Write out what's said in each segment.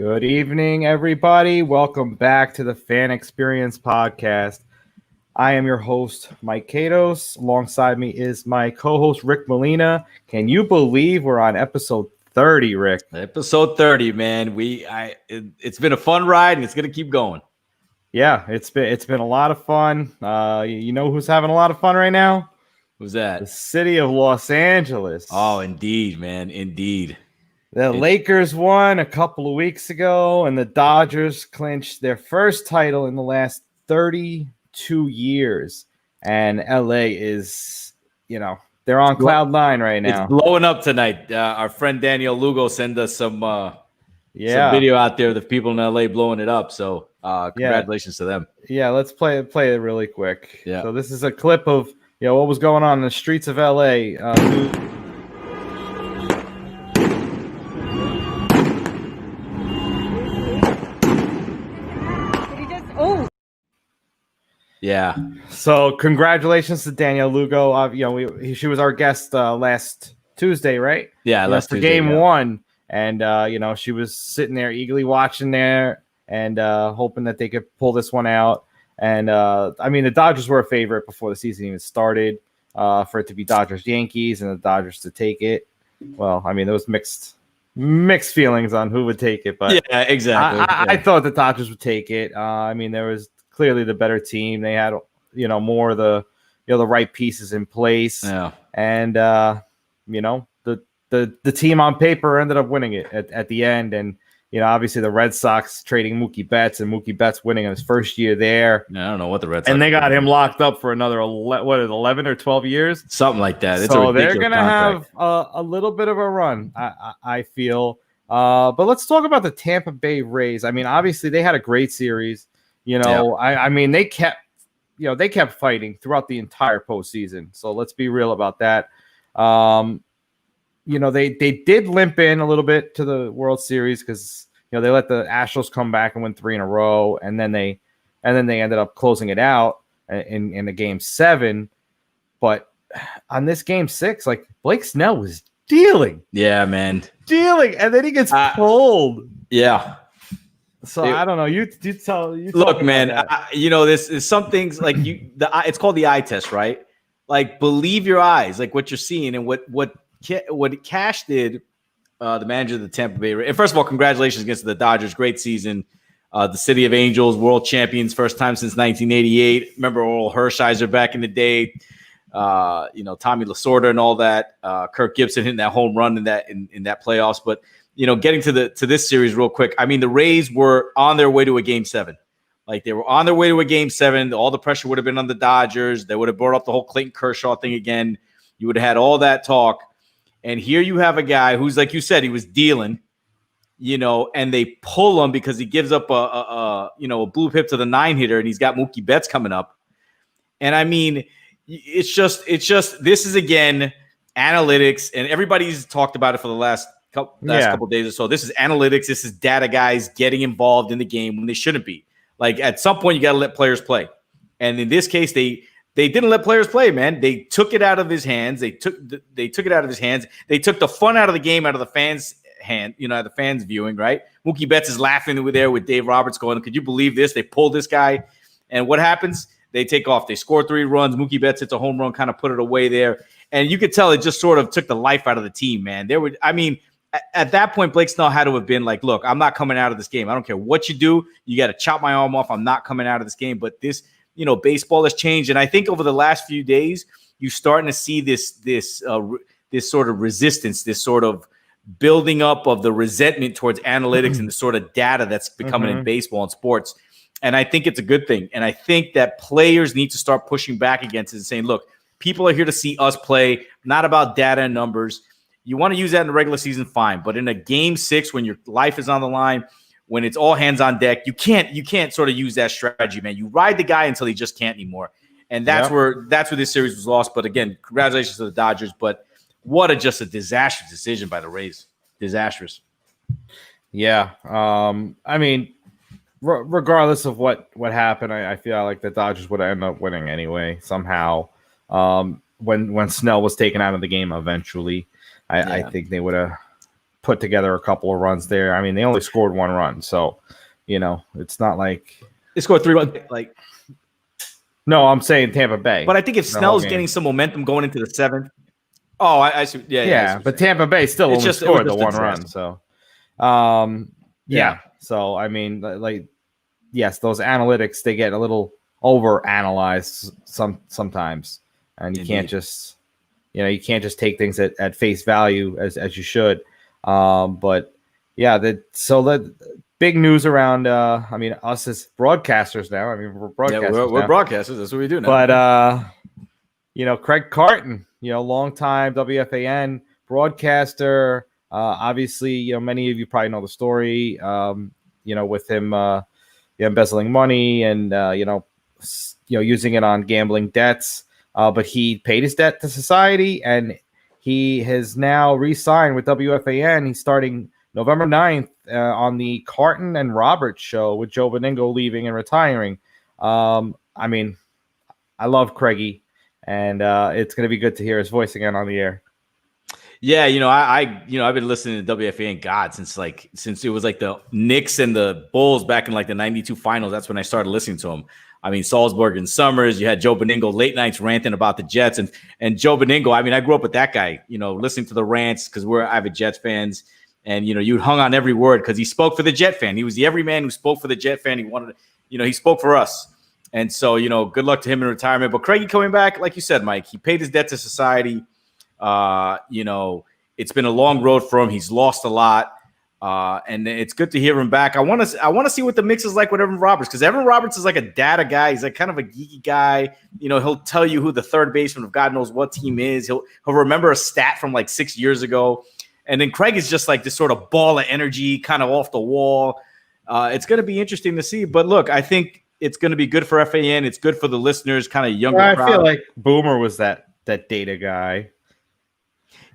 Good evening, everybody. Welcome back to the Fan Experience Podcast. I am your host, Mike Katos. Alongside me is my co-host, Rick Molina. Can you believe we're on episode 30, Rick? Episode 30, man. It's been a fun ride, and it's going to keep going. Yeah, it's been a lot of fun. You know who's having a lot of fun right now? Who's that? The city of Los Angeles. Oh, indeed, man. Indeed. The Lakers won a couple of weeks ago, and the Dodgers clinched their first title in the last 32 years. And LA is, they're on cloud nine right now. It's blowing up tonight. Our friend Daniel Lugo sent us some video out there of the people in LA blowing it up. So congratulations to them. Yeah, let's play it really quick. Yeah. So this is a clip of what was going on in the streets of LA. Yeah. So congratulations to Danielle Lugo. She was our guest last Tuesday, right? Yeah, last Tuesday, game one, and she was sitting there eagerly watching there and hoping that they could pull this one out. And the Dodgers were a favorite before the season even started for it to be Dodgers Yankees and the Dodgers to take it. Well, there was mixed feelings on who would take it, but yeah, exactly. I thought the Dodgers would take it. There was clearly the better team. They had, more of the right pieces in place. Yeah. And, the team on paper ended up winning it at the end. And, obviously the Red Sox trading Mookie Betts and Mookie Betts winning his first year there. Yeah, I don't know what the Red Sox. And they got him locked up for another 11 or 12 years. Something like that. So they're going to have a little bit of a run, I feel. But let's talk about the Tampa Bay Rays. Obviously they had a great series. They kept fighting throughout the entire postseason. So let's be real about that. They did limp in a little bit to the World Series because they let the Astros come back and win 3 in a row, and then they ended up closing it out in the game 7. But on this game 6, Blake Snell was dealing. Yeah, man, dealing, and then he gets pulled. Yeah. So I don't know. You look, man. This is some things like it's called the eye test, right? Like believe your eyes, like what you're seeing, and what Cash did. The manager of the Tampa Bay Rays. And first of all, congratulations against the Dodgers. Great season. The City of Angels, world champions, first time since 1988. Remember Oral Hershiser back in the day. Tommy Lasorda and all that. Kirk Gibson hitting that home run in that playoffs, but. Getting to this series real quick. The Rays were on their way to a game 7. Like they were on their way to a game 7. All the pressure would have been on the Dodgers. They would have brought up the whole Clayton Kershaw thing again. You would have had all that talk. And here you have a guy who's, like you said, he was dealing, and they pull him because he gives up a blue pip to the 9-hitter, and he's got Mookie Betts coming up. And it's just this is again analytics, and everybody's talked about it for the last couple days or so. This is analytics. This is data guys getting involved in the game when they shouldn't be. Like at some point, you got to let players play. And in this case, they didn't let players play, man. They took it out of his hands. They took it out of his hands. They took the fun out of the game, out of the fans' hand, the fans viewing, right? Mookie Betts is laughing over there with Dave Roberts going, could you believe this? They pulled this guy. And what happens? They take off. They score 3 runs. Mookie Betts hits a home run, kind of put it away there. And you could tell it just sort of took the life out of the team, man. At that point, Blake Snell had to have been like, look, I'm not coming out of this game. I don't care what you do. You got to chop my arm off. I'm not coming out of this game. But this, baseball has changed. And I think over the last few days, you're starting to see this sort of resistance, this sort of building up of the resentment towards analytics and the sort of data that's becoming in baseball and sports. And I think it's a good thing. And I think that players need to start pushing back against it and saying, look, people are here to see us play, not about data and numbers. You want to use that in the regular season, fine. But in a game 6, when your life is on the line, when it's all hands on deck, you can't sort of use that strategy, man. You ride the guy until he just can't anymore. And that's where this series was lost. But again, congratulations to the Dodgers. But just a disastrous decision by the Rays. Disastrous. Yeah. Regardless of what happened, I feel like the Dodgers would end up winning anyway somehow. When Snell was taken out of the game eventually. I think they would have put together a couple of runs there. I mean, they only scored 1 run, so it's not like they scored 3 runs. Like, no, I'm saying Tampa Bay. But I think if Snell's getting some momentum going into the 7th, I see. Yeah. But Tampa Bay still only scored the 1 run. So, So I mean, like, yes, those analytics, they get a little over analyzed sometimes, and you can't just take things at face value as you should. But yeah, the big news around, us as broadcasters now. I mean, we're broadcasters. Yeah, we're broadcasters. That's what we do now. But, Craig Carton, longtime WFAN broadcaster. Obviously, many of you probably know the story, with him embezzling money and, using it on gambling debts. But he paid his debt to society, and he has now re-signed with WFAN. He's starting November 9th on the Carton and Roberts show with Joe Beningo leaving and retiring. I mean, I love Craigie, and it's going to be good to hear his voice again on the air. Yeah, I've been listening to WFAN God since it was like the Knicks and the Bulls back in like the 92 finals. That's when I started listening to him. I mean, Salzburg and Summers, you had Joe Beningo late nights ranting about the Jets, and Joe Beningo. I mean, I grew up with that guy, listening to the rants because we're avid Jets fans. And, you hung on every word because he spoke for the Jet fan. He was the everyman who spoke for the Jet fan. He wanted, he spoke for us. And so, good luck to him in retirement. But Craigie coming back, like you said, Mike, he paid his debt to society. It's been a long road for him. He's lost a lot. And it's good to hear him back. I want to see what the mix is like with Evan Roberts, because Evan Roberts is like a data guy. He's like kind of a geeky guy. He'll tell you who the third baseman of God knows what team is. He'll remember a stat from like 6 years ago. And then Craig is just like this sort of ball of energy, kind of off the wall. It's going to be interesting to see. But look, I think it's going to be good for FAN. It's good for the listeners, kind of younger crowd. I feel like Boomer was that data guy.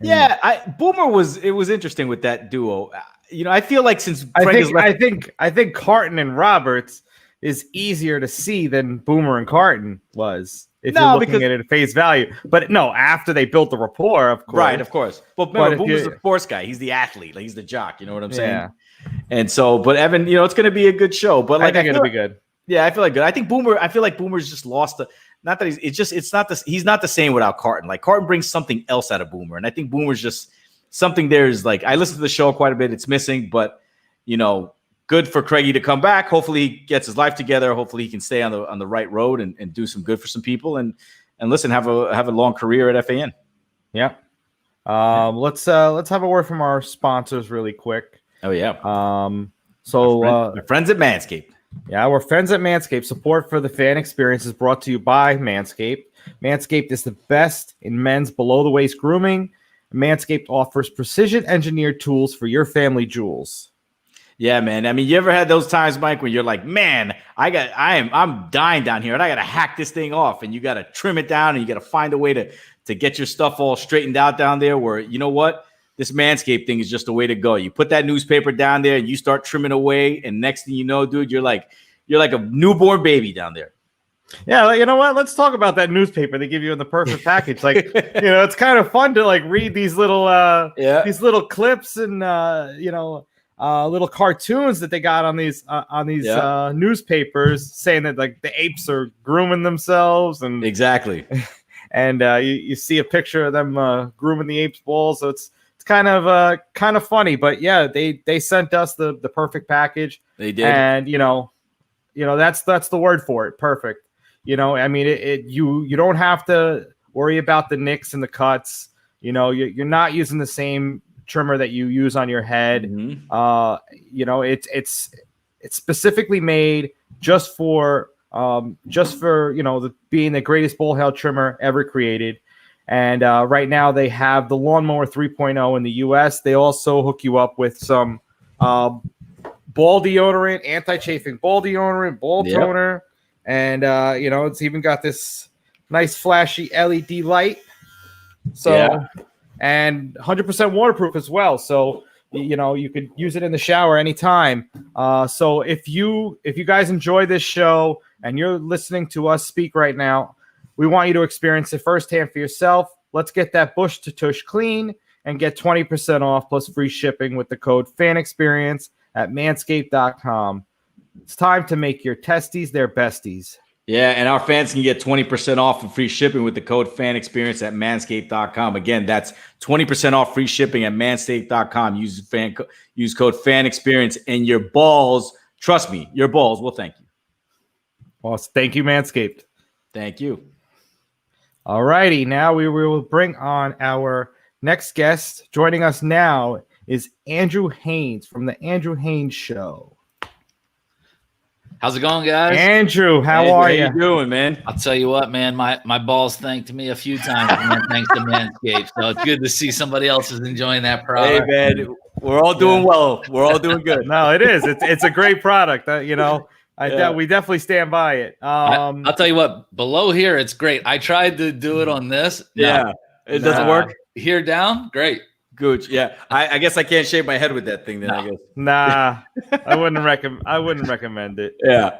Yeah, Boomer was interesting with that duo. I feel like since Craig I think Carton and Roberts is easier to see than Boomer and Carton was. If you're looking at it at face value. But no, after they built the rapport, of course. Right, of course. But remember, Boomer's the sports guy. He's the athlete. Like, he's the jock. You know what I'm saying? Yeah. And so, but Evan, it's going to be a good show. But like, I think it'll be good. Yeah, I feel like good. I feel like Boomer's just lost not that he's not the same without Carton. Like, Carton brings something else out of Boomer. And I think Boomer's just something there is like, I listen to the show quite a bit. It's missing, but good for Craigie to come back. Hopefully he gets his life together. Hopefully he can stay on the right road and do some good for some people and listen, have a long career at FAN. Yeah. Let's have a word from our sponsors really quick. Oh yeah. Our friends at Manscaped. Yeah, we're friends at Manscaped. Support for the fan experience is brought to you by Manscaped. Manscaped is the best in men's below-the-waist grooming. Manscaped offers precision-engineered tools for your family jewels. Yeah, man. I mean, you ever had those times, Mike, when you're like, man, I'm dying down here and I got to hack this thing off, and you got to trim it down and you got to find a way to get your stuff all straightened out down there where, you know what? This Manscaped thing is just the way to go. You put that newspaper down there and you start trimming away, and next thing you know, dude, you're like a newborn baby down there. Yeah, you know what? Let's talk about that newspaper they give you in the perfect package. Like, it's kind of fun to like read these little clips and little cartoons that they got on these newspapers saying that like the apes are grooming themselves and exactly. And you see a picture of them grooming the apes' balls, so it's kind of funny. But yeah, they sent us the perfect package. They did, and that's the word for it. Perfect. I mean, you don't have to worry about the nicks and the cuts. You're not using the same trimmer that you use on your head. Mm-hmm. It's specifically made just for being the greatest ball head trimmer ever created. And right now they have the Lawnmower 3.0 in the US. They also hook you up with some ball deodorant, anti-chafing ball deodorant, ball toner. And, it's even got this nice flashy LED light. So, and 100% waterproof as well. So, you could use it in the shower anytime. So if you guys enjoy this show and you're listening to us speak right now, we want you to experience it firsthand for yourself. Let's get that bush to tush clean and get 20% off plus free shipping with the code FANEXPERIENCE at manscaped.com. It's time to make your testes their besties. Yeah, and our fans can get 20% off and free shipping with the code FANEXPERIENCE at manscaped.com. Again, that's 20% off free shipping at manscaped.com. Use code FANEXPERIENCE, and your balls, trust me, your balls will thank you. Well, thank you, Manscaped. Thank you. All righty, now we will bring on our next guest. Joining us now is Andrew Haines from the Andrew Haines Show. How's it going, guys? Andrew, how are you? How you doing, man? I'll tell you what, man, my balls thanked me a few times, man, thanks to Manscaped. So it's good to see somebody else is enjoying that product. Hey, man, we're all doing well. We're all doing good. No, it is. It's a great product. We definitely stand by it. I'll tell you what, below here, it's great. I tried to do it on this. No, it doesn't work. Here down, great. Gooch, yeah. I guess I can't shave my head with that thing then, I guess. Nah, I wouldn't recommend it. Yeah.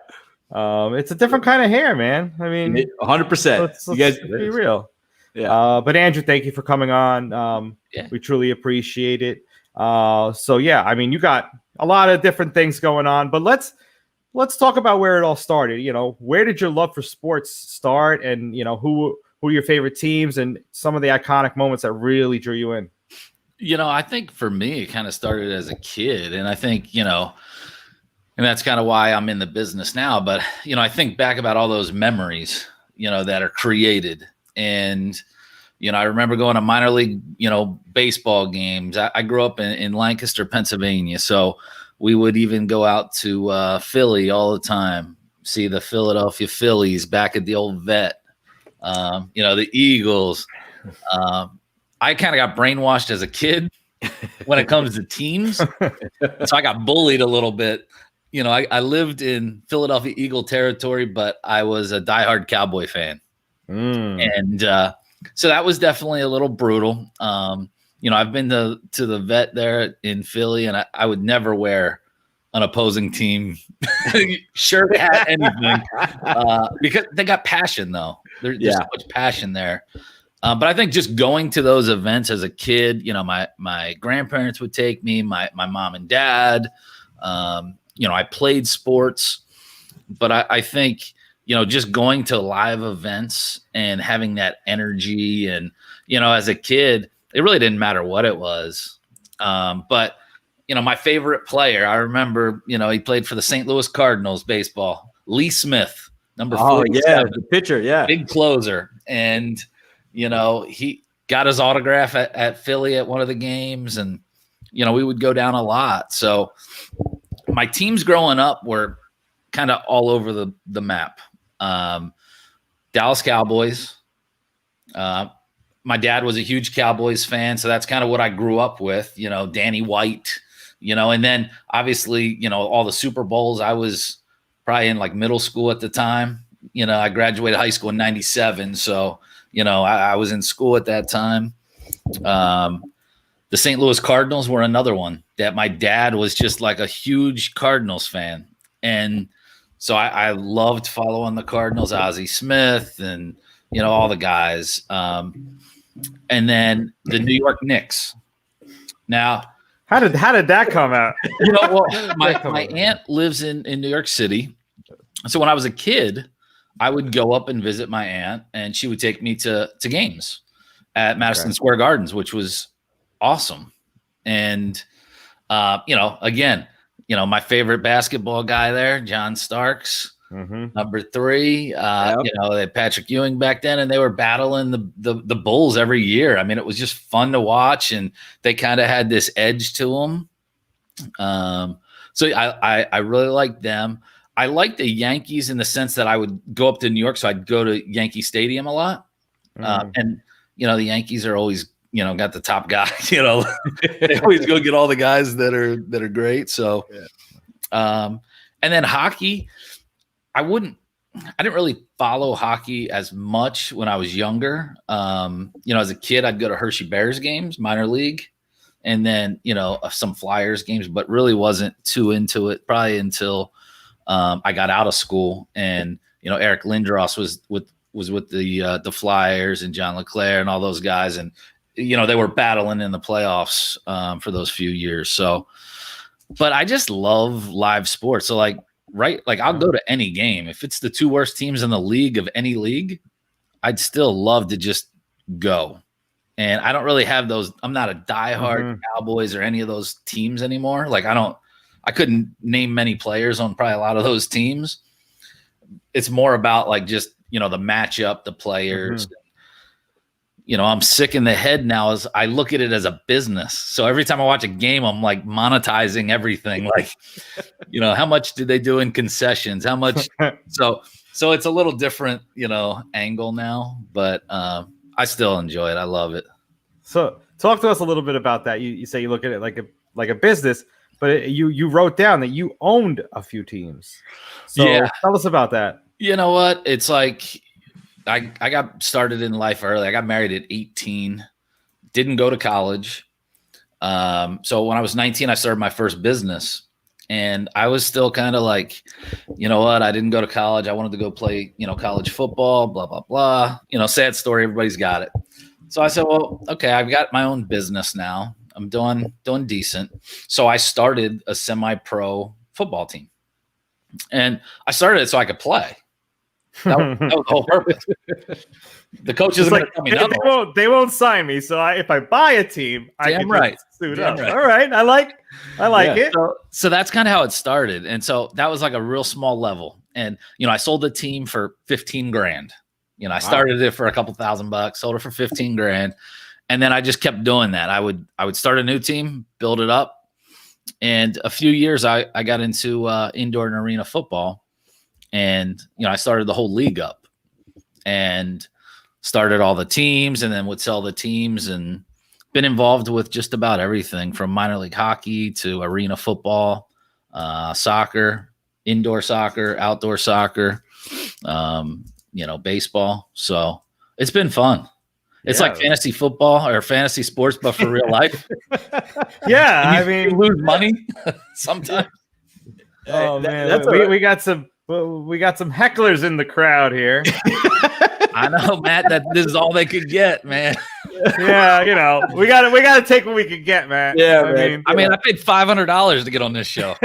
It's a different kind of hair, man. I mean, 100%. Let's you guys be real. Yeah. But Andrew, thank you for coming on. We truly appreciate it. So yeah, I mean, you got a lot of different things going on, but let's talk about where it all started. Where did your love for sports start, and who are your favorite teams and some of the iconic moments that really drew you in? I think for me, it kind of started as a kid. And I think, and that's kind of why I'm in the business now. But, I think back about all those memories, that are created. And, I remember going to minor league, baseball games. I grew up in Lancaster, Pennsylvania. So we would even go out to Philly all the time, see the Philadelphia Phillies back at the old vet, the Eagles. I kind of got brainwashed as a kid when it comes to teams. So I got bullied a little bit. I lived in Philadelphia Eagle territory, but I was a diehard Cowboy fan. And so that was definitely a little brutal. I've been to the vet there in Philly, and I would never wear an opposing team shirt, hat, anything, because they got passion, though. There's so much passion there. But I think just going to those events as a kid, my grandparents would take me, my mom and dad. I played sports, but I think, just going to live events and having that energy, and, as a kid, it really didn't matter what it was. But, my favorite player, I remember, he played for the St. Louis Cardinals baseball, Lee Smith, number 47. Oh, yeah, the pitcher, big closer. And he got his autograph at Philly at one of the games, and, we would go down a lot. So my teams growing up were kind of all over the map. Dallas Cowboys. My dad was a huge Cowboys fan, so that's kind of what I grew up with, Danny White, and then obviously, all the Super Bowls. I was probably in like middle school at the time. I graduated high school in 97. So, I was in school at that time. The St. Louis Cardinals were another one that my dad was just like a huge Cardinals fan. And so I loved following the Cardinals, Ozzie Smith and, all the guys. And then the New York Knicks. Now, how did that come out? My aunt lives in New York City. So when I was a kid, I would go up and visit my aunt, and she would take me to games at Madison Square Gardens, which was awesome. And, again, my favorite basketball guy there, John Starks, number 3, they had Patrick Ewing back then, and they were battling the Bulls every year. I mean, it was just fun to watch, and they kind of had this edge to them. So I really liked them. I like the Yankees in the sense that I would go up to New York, so I'd go to Yankee Stadium a lot. And, the Yankees are always, got the top guy, they always go get all the guys that are great. So, and then hockey, I didn't really follow hockey as much when I was younger. As a kid, I'd go to Hershey Bears games, minor league, and then, some Flyers games, but really wasn't too into it probably until I got out of school, and Eric Lindros was with the Flyers and John LeClaire and all those guys, and they were battling in the playoffs for those few years. So, but I just love live sports. So like I'll go to any game. If it's the two worst teams in the league of any league, I'd still love to just go. And I don't really have those. I'm not a diehard Cowboys or any of those teams anymore. Like I couldn't name many players on probably a lot of those teams. It's more about like just, the matchup, the players. I'm sick in the head now as I look at it as a business. So every time I watch a game, I'm like monetizing everything. Like, how much did they do in concessions? How much? So it's a little different, angle now, but I still enjoy it. I love it. So talk to us a little bit about that. You say you look at it like a business, but you wrote down that you owned a few teams. So tell us about that. You know what? It's like I got started in life early. I got married at 18, didn't go to college. So when I was 19, I started my first business. And I was still kind of like, you know what? I didn't go to college. I wanted to go play, college football, blah, blah, blah. Sad story. Everybody's got it. So I said, well, okay, I've got my own business now. I'm doing decent. So I started a semi-pro football team. And I started it so I could play. That was the whole purpose. The coaches are going to tell me no. They won't sign me. So if I buy a team, I can suit up. Right. All right. I like it. So that's kind of how it started. And so that was like a real small level. And, I sold the team for $15,000. I started it for a couple $1,000, sold it for $15,000. And then I just kept doing that. I would start a new team, build it up. And a few years I got into indoor and arena football. And, I started the whole league up and started all the teams and then would sell the teams and been involved with just about everything from minor league hockey to arena football, soccer, indoor soccer, outdoor soccer, baseball. So it's been fun. It's like fantasy football or fantasy sports, but for real life. You lose money sometimes. Oh man, we got some hecklers in the crowd here. I know, Matt, that this is all they could get, man. Yeah, we gotta take what we could get, man. Yeah, I mean, I paid $500 to get on this show.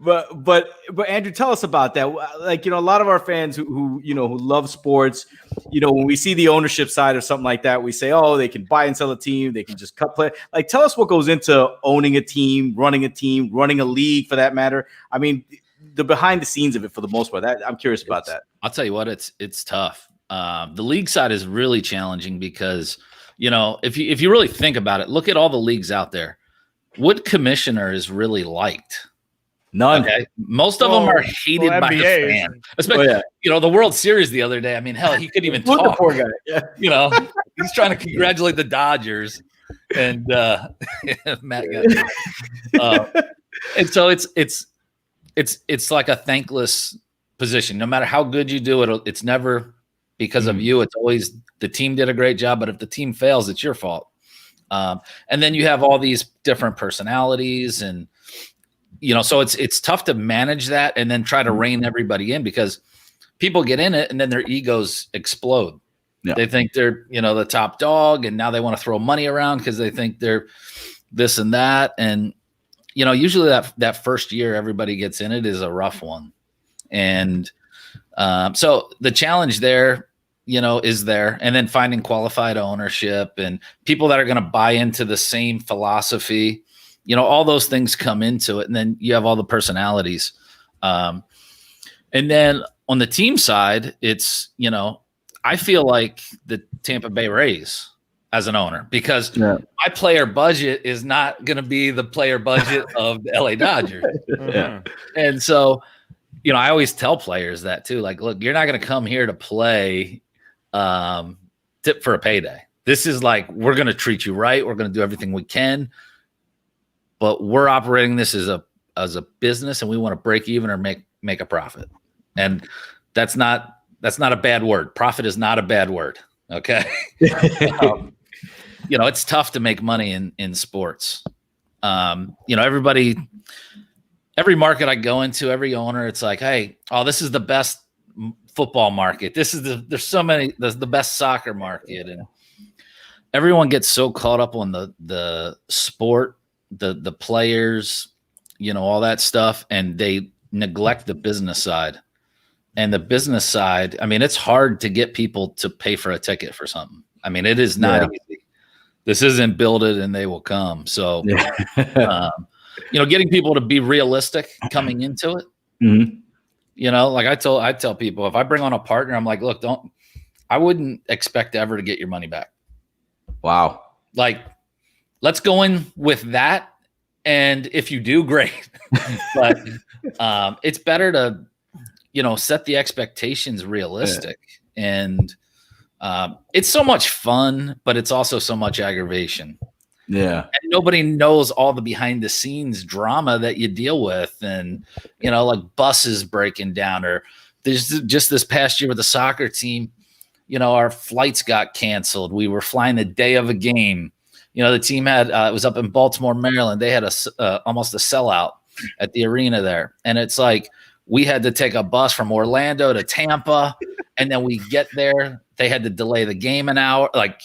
But Andrew, tell us about that. Like, a lot of our fans who love sports, when we see the ownership side or something like that, we say, oh, they can buy and sell a team, they can just cut play. Like, tell us what goes into owning a team, running a league for that matter. I mean, the behind the scenes of it for the most part. I'm curious about that. I'll tell you what, it's tough. The league side is really challenging because, if you really think about it, look at all the leagues out there. What commissioner is really liked? None. Okay? Most of them are hated by the fan. Especially, the World Series the other day. I mean, hell, he couldn't even talk. The poor guy. Yeah. He's trying to congratulate the Dodgers, and Matt got and so it's like a thankless position. No matter how good you do it, it's never because of you. It's always the team did a great job, but if the team fails, it's your fault. And then you have all these different personalities and, so it's tough to manage that and then try to rein everybody in because people get in it and then their egos explode. Yeah. They think they're, the top dog and now they want to throw money around because they think they're this and that. And, usually that first year everybody gets in it is a rough one. And so the challenge there, is there, and then finding qualified ownership and people that are going to buy into the same philosophy, all those things come into it. And then you have all the personalities. And then on the team side, it's, I feel like the Tampa Bay Rays as an owner because my player budget is not going to be the player budget of the LA Dodgers. And so, I always tell players that too. Like, look, you're not going to come here to play tip for a payday. This is like, we're going to treat you right. We're going to do everything we can, but we're operating this as a business and we want to break even or make a profit. And that's not a bad word. Profit is not a bad word. Okay. It's tough to make money in sports. Every market I go into, every owner, it's like, hey, this is the best football market. This is there's so many, the best soccer market, and everyone gets so caught up on the sport, the players, all that stuff, and they neglect the business side. And the business side, I mean, it's hard to get people to pay for a ticket for something. I mean, it is not easy. This isn't build it and they will come. So, getting people to be realistic coming into it. Mm-hmm. Like I tell people, if I bring on a partner, I'm like, look, I wouldn't expect ever to get your money back. Wow. Like, let's go in with that. And if you do, great. But it's better to, set the expectations realistic. And it's so much fun, but it's also so much aggravation. Yeah. And nobody knows all the behind the scenes drama that you deal with. And, like buses breaking down, or there's just this past year with the soccer team, our flights got canceled. We were flying the day of a game. The team had, it was up in Baltimore, Maryland. They had almost a sellout at the arena there. And it's like, we had to take a bus from Orlando to Tampa, and then we get there. They had to delay the game an hour. Like,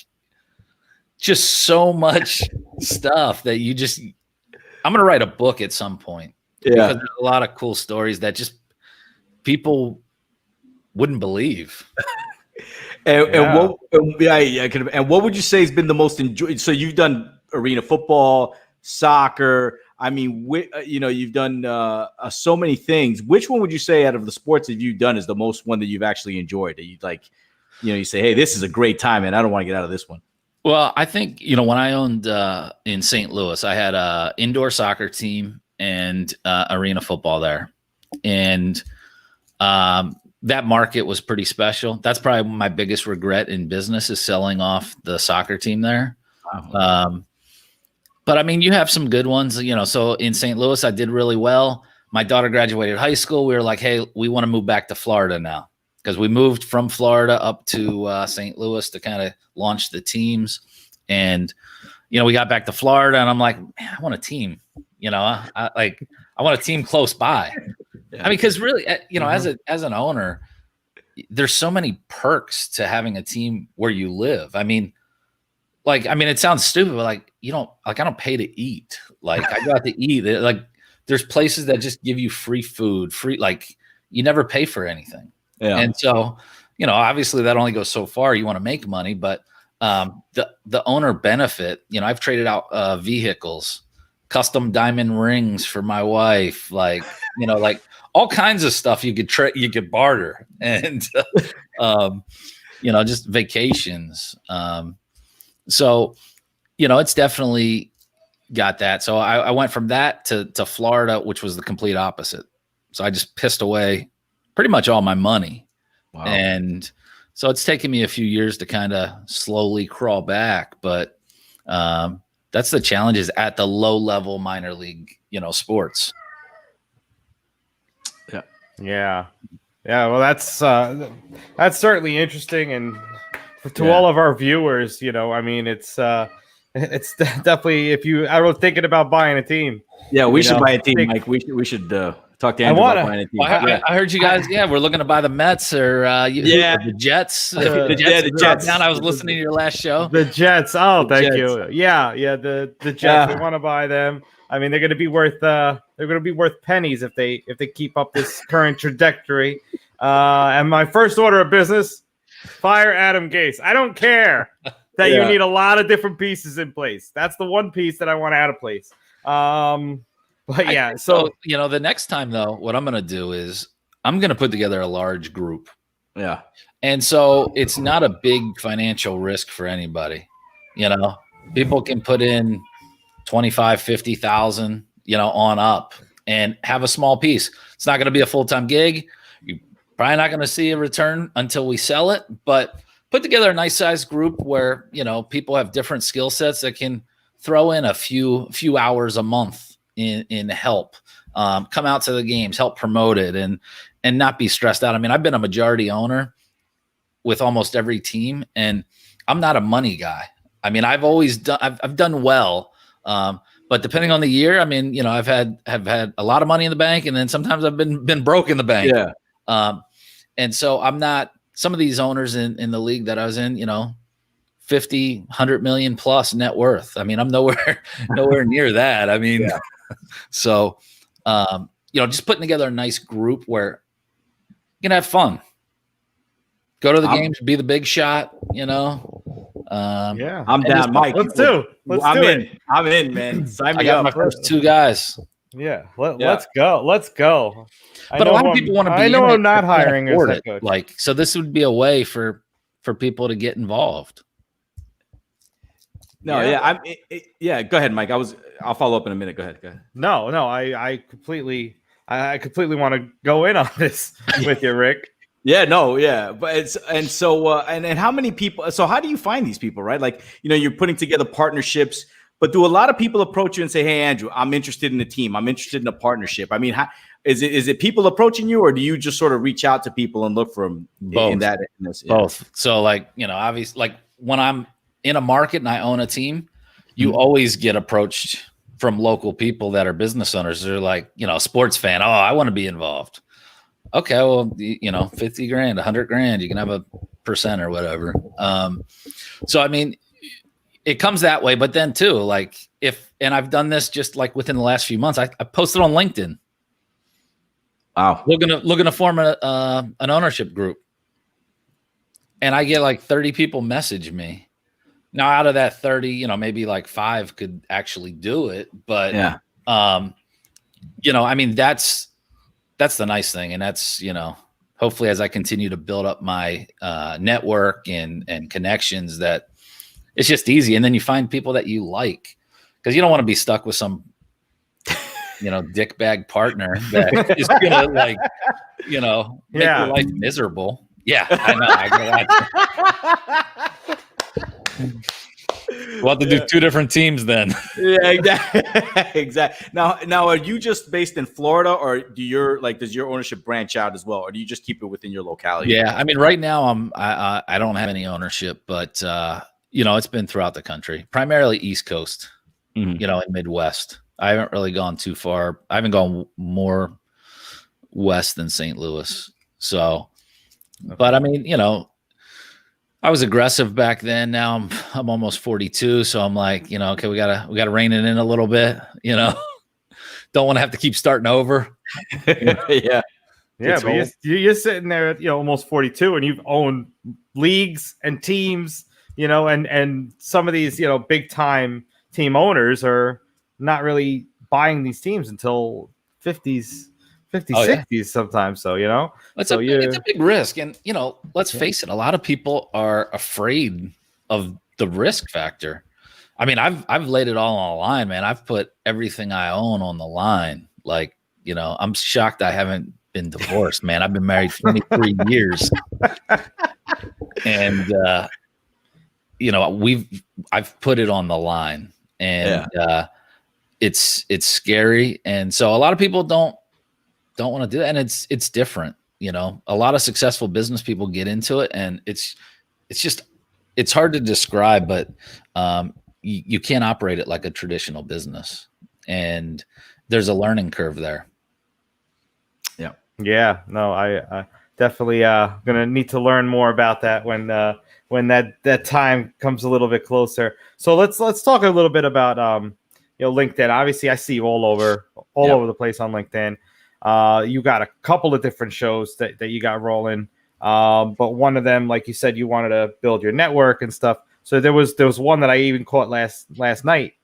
just so much stuff that I'm going to write a book at some point. Yeah. Because there's a lot of cool stories that just people wouldn't believe. And what would you say has been the most enjoyable? So you've done arena football, soccer. I mean, you've done so many things. Which one would you say out of the sports that you've done is the most one that you've actually enjoyed? That you like, you say, hey, this is a great time, and I don't want to get out of this one. Well, I think, when I owned in St. Louis, I had an indoor soccer team and arena football there. And that market was pretty special. That's probably my biggest regret in business, is selling off the soccer team there. Wow. But I mean, you have some good ones, so in St. Louis, I did really well. My daughter graduated high school. We were like, hey, we want to move back to Florida now, because we moved from Florida up to St. Louis to kind of launch the teams. And, we got back to Florida, and I'm like, man, I want a team, I want a team close by. Yeah. I mean, because really, as an owner, there's so many perks to having a team where you live. I mean, it sounds stupid, but I don't pay to eat. Like, I go out to eat. Like, there's places that just give you free food, you never pay for anything. Yeah. And so, obviously that only goes so far. You want to make money, but the owner benefit, I've traded out vehicles, custom diamond rings for my wife, like all kinds of stuff you could barter, and just vacations. So, it's definitely got that. So I went from that to Florida, which was the complete opposite. So I just pissed away pretty much all my money. Wow. And so it's taken me a few years to kind of slowly crawl back. But that's the challenges at the low level minor league, sports. Yeah. Yeah. Yeah. Well, that's certainly interesting. And to all of our viewers, it's definitely, if you ever thinking about buying a team. Yeah, we should buy a team, Mike. We should talk to Andrew about buying a team. I heard you guys. Yeah, we're looking to buy the Mets or the Jets. The Jets. I was listening to your last show. The Jets. Oh, thank you. Yeah, the Jets. Yeah. We want to buy them. I mean, they're going to be worth pennies if they keep up this current trajectory. And my first order of business: fire Adam Gase. I don't care that you need a lot of different pieces in place. That's the one piece that I want out of place. But yeah, so the next time though, what I'm going to do is I'm going to put together a large group. Yeah. And so it's not a big financial risk for anybody. People can put in 25, 50,000, on up and have a small piece. It's not going to be a full-time gig. You're probably not going to see a return until we sell it, but put together a nice sized group where, people have different skill sets that can throw in a few hours a month in help, come out to the games, help promote it, and not be stressed out. I mean, I've been a majority owner with almost every team, and I'm not a money guy. I mean, I've done well, but depending on the year, I mean, have had a lot of money in the bank, and then sometimes I've been broke in the bank. Yeah. And so I'm not, some of these owners in the league that I was in, 50, 100 million plus net worth. I mean, I'm nowhere near that. I mean, so, just putting together a nice group where you can have fun, go to the games, be the big shot, I'm down, Mike. Let's do it. I'm in, man. Sign me I got up. my first 2 guys. Yeah, let's go. But a lot of people want to be. I know I'm not hiring as head coach. So this would be a way for people to get involved. No, go ahead, Mike. I'll follow up in a minute. Go ahead. No, I completely want to go in on this with you, Rick. But and how many people? So how do you find these people, right? Like, you're putting together partnerships, but do a lot of people approach you and say, "Hey, Andrew, I'm interested in a team. I'm interested in a partnership." I mean, is it people approaching you, or do you just sort of reach out to people and look for them? Both. Both. So, obviously, like when I'm in a market and I own a team, you always get approached from local people that are business owners. They're like, a sports fan. Oh, I want to be involved. Okay, well, $50,000, $100,000, you can have a % or whatever. So, I mean, it comes that way, but then too, like and I've done this just like within the last few months, I posted on LinkedIn. Wow. Looking to form an ownership group. And I get like 30 people message me. Now out of that 30, maybe like 5 could actually do it. But, I mean, that's the nice thing. And that's, hopefully as I continue to build up my network and connections, that it's just easy. And then you find people that you like, because you don't want to be stuck with some, dickbag partner that is going to make your life miserable. Yeah, I know. We'll have to do 2 different teams then. Yeah, exactly. Now, are you just based in Florida, or does your ownership branch out as well, or do you just keep it within your locality? Yeah, I mean, right now I don't have any ownership, but it's been throughout the country, primarily East Coast, and Midwest. I haven't really gone too far. I haven't gone more west than St. Louis. So, but I mean, I was aggressive back then. Now I'm almost 42, so I'm like, okay, we gotta rein it in a little bit. Don't want to have to keep starting over. Yeah, but you're sitting there at almost 42, and you've owned leagues and teams, and some of these big time team owners are not really buying these teams until 50s, 60s sometimes. So, it's a big risk. And, let's face it, a lot of people are afraid of the risk factor. I mean, I've laid it all on the line, man. I've put everything I own on the line. Like, I'm shocked I haven't been divorced, man. I've been married 23 years. And, I've put it on the line, and it's scary. And so a lot of people don't want to do that. And it's different. A lot of successful business people get into it, and it's hard to describe, but you can't operate it like a traditional business, and there's a learning curve there. Yeah. No, I definitely going to need to learn more about that when that time comes a little bit closer. So let's talk a little bit about LinkedIn. Obviously, I see you all over the place on LinkedIn. You got a couple of different shows that you got rolling, but one of them, like you said, you wanted to build your network and stuff. So there was one that I even caught last night,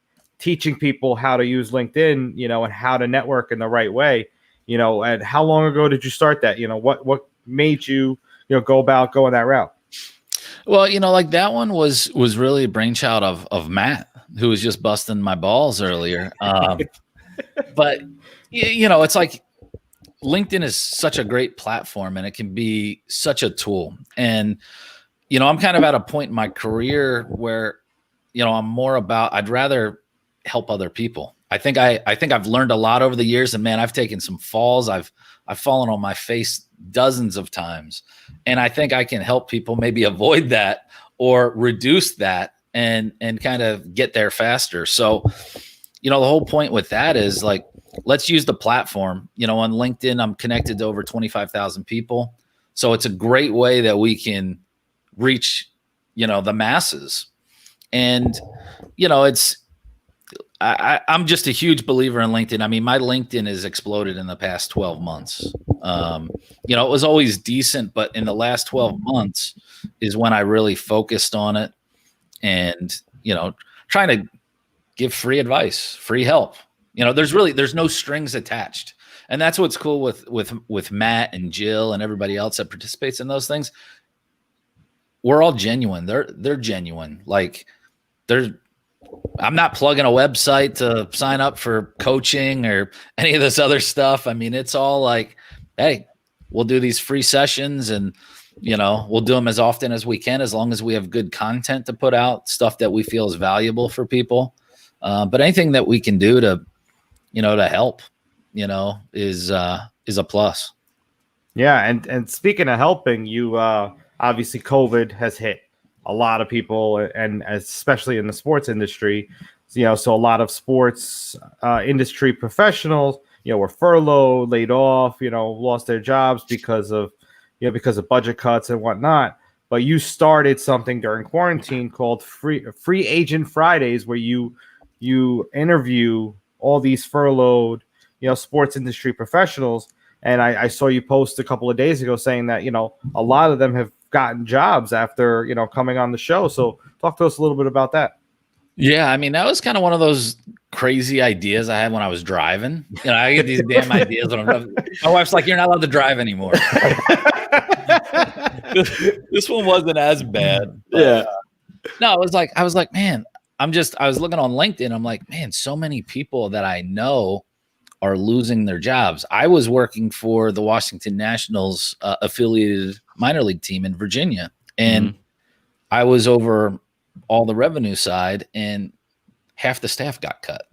teaching people how to use LinkedIn, and how to network in the right way, and how long ago did you start that? What made you go about going that route? Well, like that one was really a brainchild of Matt, who was just busting my balls earlier. But it's like LinkedIn is such a great platform, and it can be such a tool. And, I'm kind of at a point in my career where, I'm more about, I'd rather help other people. I think I've learned a lot over the years, and man, I've taken some falls. I've fallen on my face dozens of times, and I think I can help people maybe avoid that or reduce that and kind of get there faster. So, the whole point with that is like, let's use the platform. On LinkedIn, I'm connected to over 25,000 people. So it's a great way that we can reach, the masses. And, I'm just a huge believer in LinkedIn. I mean, my LinkedIn has exploded in the past 12 months. It was always decent, but in the last 12 months is when I really focused on it and, trying to give free advice, free help. There's no strings attached. And that's what's cool with Matt and Jill and everybody else that participates in those things. We're all genuine. They're genuine. Like I'm not plugging a website to sign up for coaching or any of this other stuff. I mean, it's all like, hey, we'll do these free sessions and, we'll do them as often as we can, as long as we have good content to put out, stuff that we feel is valuable for people. But anything that we can do to help, is a plus. Yeah. And speaking of helping, you obviously COVID has hit a lot of people, and especially in the sports industry, so a lot of sports industry professionals, were furloughed, laid off, lost their jobs because of budget cuts and whatnot. But you started something during quarantine called Free Agent Fridays, where you interview all these furloughed, sports industry professionals. And I saw you post a couple of days ago saying that, a lot of them have gotten jobs after, coming on the show. So talk to us a little bit about that. Yeah. I mean, that was kind of one of those crazy ideas I had when I was driving. I get these damn ideas when I'm driving. My wife's like, you're not allowed to drive anymore. This one wasn't as bad. But, yeah. No, I was like, man, I was looking on LinkedIn. I'm like, man, so many people that I know are losing their jobs. I was working for the Washington Nationals affiliated minor league team in Virginia, and I was over all the revenue side, and half the staff got cut.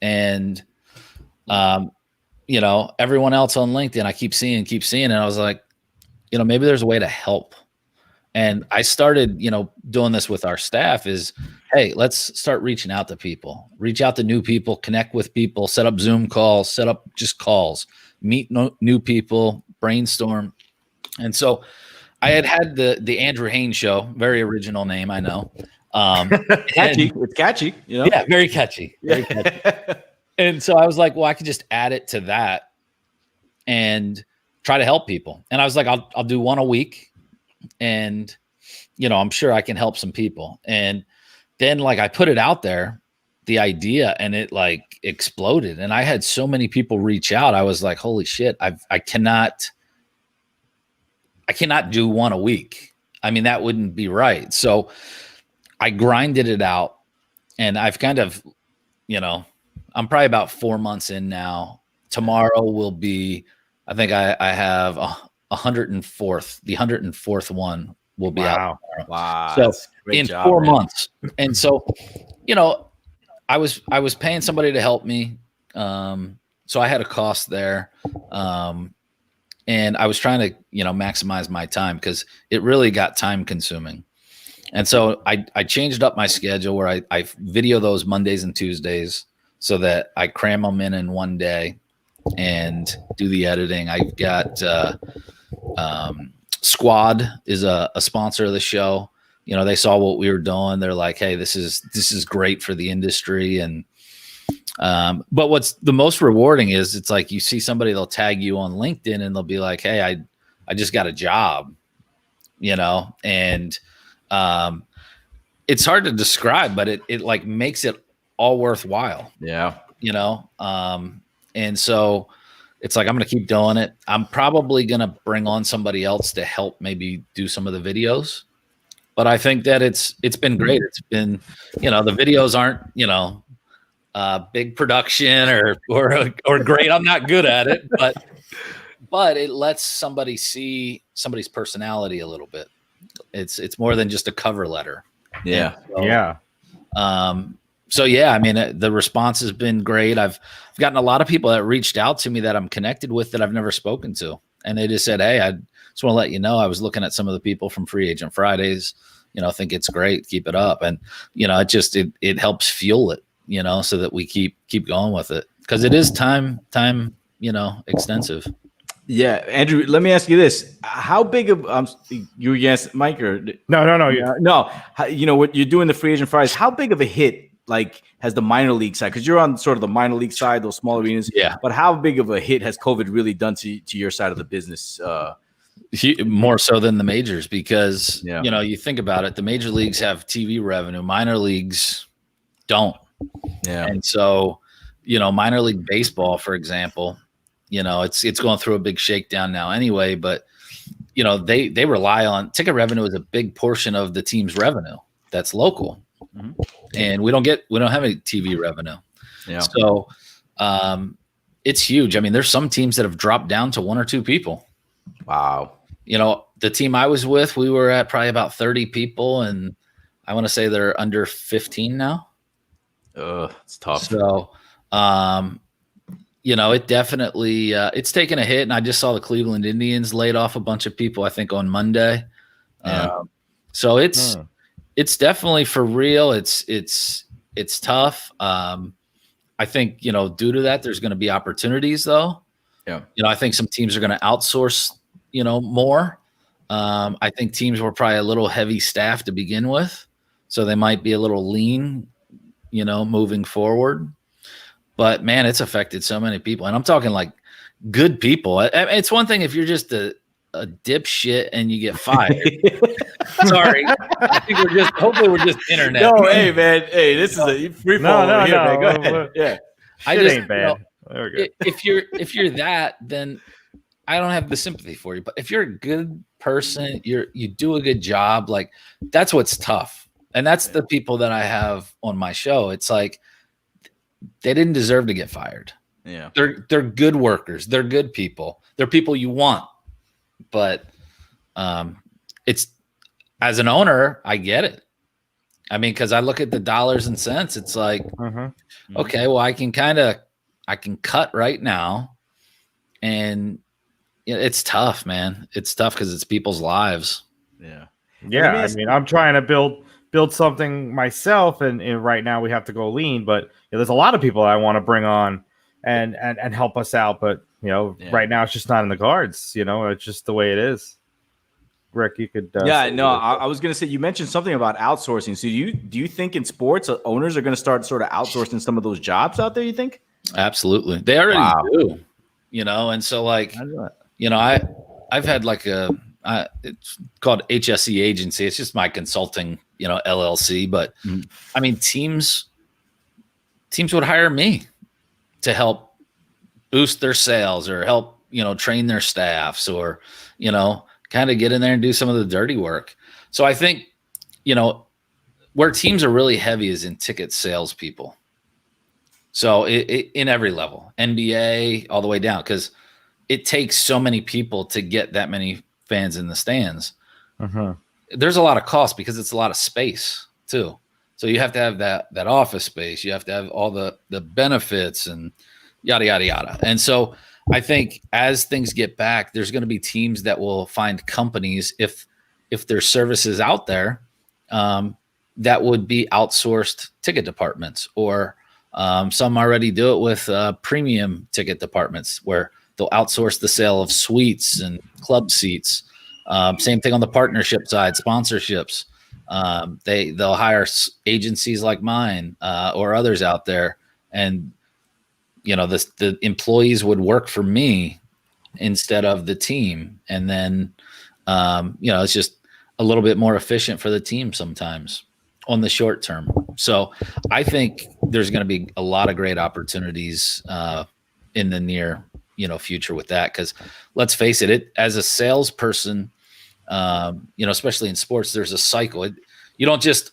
And, everyone else on LinkedIn, I keep seeing, and I was like, maybe there's a way to help. And I started, doing this with our staff is, hey, let's start reaching out to people, reach out to new people, connect with people, set up Zoom calls, set up just calls, meet new people, brainstorm. And so I had the Andrew Haines Show, very original name, I know. Catchy. It's catchy, Yeah, very catchy. Very catchy. And so I was like, well, I could just add it to that and try to help people. And I was like, I'll do one a week. And, I'm sure I can help some people. And then I put it out there, the idea, and it exploded. And I had so many people reach out. I was like, holy shit, I cannot do one a week. I mean, that wouldn't be right. So I grinded it out, and I've kind of, I'm probably about 4 months in now. Tomorrow will be, I think I have 104th. The 104th one will be out tomorrow. Wow. So in 4 months. And so, I was paying somebody to help me. So I had a cost there. And I was trying to, maximize my time because it really got time consuming. And so I changed up my schedule where I video those Mondays and Tuesdays so that I cram them in one day and do the editing. I've got Squad is a sponsor of the show. They saw what we were doing. They're like, hey, this is great for the industry. And but what's the most rewarding is it's like you see somebody, they'll tag you on LinkedIn and they'll be like, hey, I just got a job, and it's hard to describe, but it makes it all worthwhile. Yeah. And so it's like, I'm going to keep doing it. I'm probably going to bring on somebody else to help maybe do some of the videos, but I think that it's been great. It's been, the videos aren't, big production or great. I'm not good at it, but it lets somebody see somebody's personality a little bit. It's more than just a cover letter. Yeah. So yeah, I mean, the response has been great. I've gotten a lot of people that reached out to me that I'm connected with that I've never spoken to. And they just said, hey, I just want to let you know, I was looking at some of the people from Free Agent Fridays, think it's great. Keep it up. And, it helps fuel it, so that we keep going with it. Cause it is time, extensive. Yeah, Andrew, let me ask you this: how big of you against Mike or no? What you're doing the free agent Fridays? How big of a hit has the minor league side? Because you're on sort of the minor league side, those small arenas. Yeah. But how big of a hit has COVID really done to your side of the business? More so than the majors, because Yeah. you think about it, the major leagues have TV revenue, minor leagues don't. Yeah. And so, minor league baseball, for example, it's going through a big shakedown now anyway, but they rely on ticket revenue is a big portion of the team's revenue that's local. Mm-hmm. And we don't have any TV revenue. Yeah. So it's huge. I mean, there's some teams that have dropped down to 1 or 2 people. Wow. The team I was with, we were at probably about 30 people, and I want to say they're under 15 now. It's tough. So, it definitely it's taken a hit, and I just saw the Cleveland Indians laid off a bunch of people, I think, on Monday. Yeah. So it's definitely for real. It's tough. I think, due to that, there's going to be opportunities though. Yeah. I think some teams are going to outsource, more. I think teams were probably a little heavy staffed to begin with, so they might be a little lean, moving forward. But man, it's affected so many people, and I'm talking like good people. It's one thing if you're just a dipshit and you get fired. Sorry, I think hopefully we're just internet. No, hey man, this is a free fall over here, man. Go ahead. Yeah, I just ain't bad. There we go. If you're that, then I don't have the sympathy for you. But if you're a good person, you do a good job. Like that's what's tough, and that's the people that I have on my show. It's like they didn't deserve to get fired. Yeah, they're good workers. They're good people. They're people you want. But it's as an owner, I get it. I mean, because I look at the dollars and cents. It's like, okay, well, I can cut right now, and it's tough, man. It's tough because it's people's lives. Yeah. I mean, I'm trying to build something myself, and right now we have to go lean. But there's a lot of people I want to bring on and help us out. But right now it's just not in the cards. It's just the way it is. Rick, you could. I was going to say, you mentioned something about outsourcing. So do you think in sports owners are going to start sort of outsourcing some of those jobs out there? You think? Absolutely, they already do. And so like, I've had like it's called HSE agency. It's just my consulting, LLC. But I mean, teams would hire me to help boost their sales or help, train their staffs or, kind of get in there and do some of the dirty work. So I think, where teams are really heavy is in ticket salespeople. So in every level, NBA all the way down, because it takes so many people to get that many fans in the stands. There's a lot of cost because it's a lot of space too. So you have to have that office space. You have to have all the benefits and yada, yada, yada. And so I think as things get back, there's going to be teams that will find companies if there's services out there that would be outsourced ticket departments, or some already do it with premium ticket departments where they'll outsource the sale of suites and club seats. Same thing on the partnership side, sponsorships. They'll hire agencies like mine or others out there, and the employees would work for me instead of the team. And then, it's just a little bit more efficient for the team sometimes on the short term. So I think there's going to be a lot of great opportunities in the near, future with that. Because let's face it, as a salesperson, especially in sports, there's a cycle. You don't just,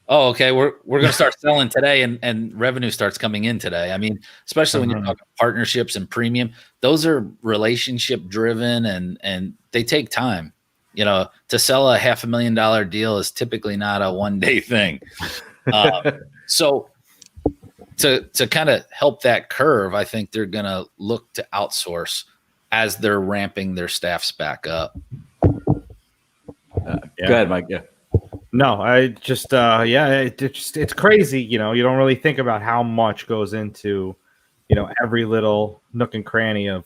okay, we're going to start selling today and revenue starts coming in today. I mean, especially when you're talking partnerships and premium, those are relationship driven and they take time. To sell a $500,000 deal is typically not a one-day thing. So to kind of help that curve, I think they're going to look to outsource as they're ramping their staffs back up. Go ahead, Mike. Yeah. No, I just it's crazy. You don't really think about how much goes into, every little nook and cranny of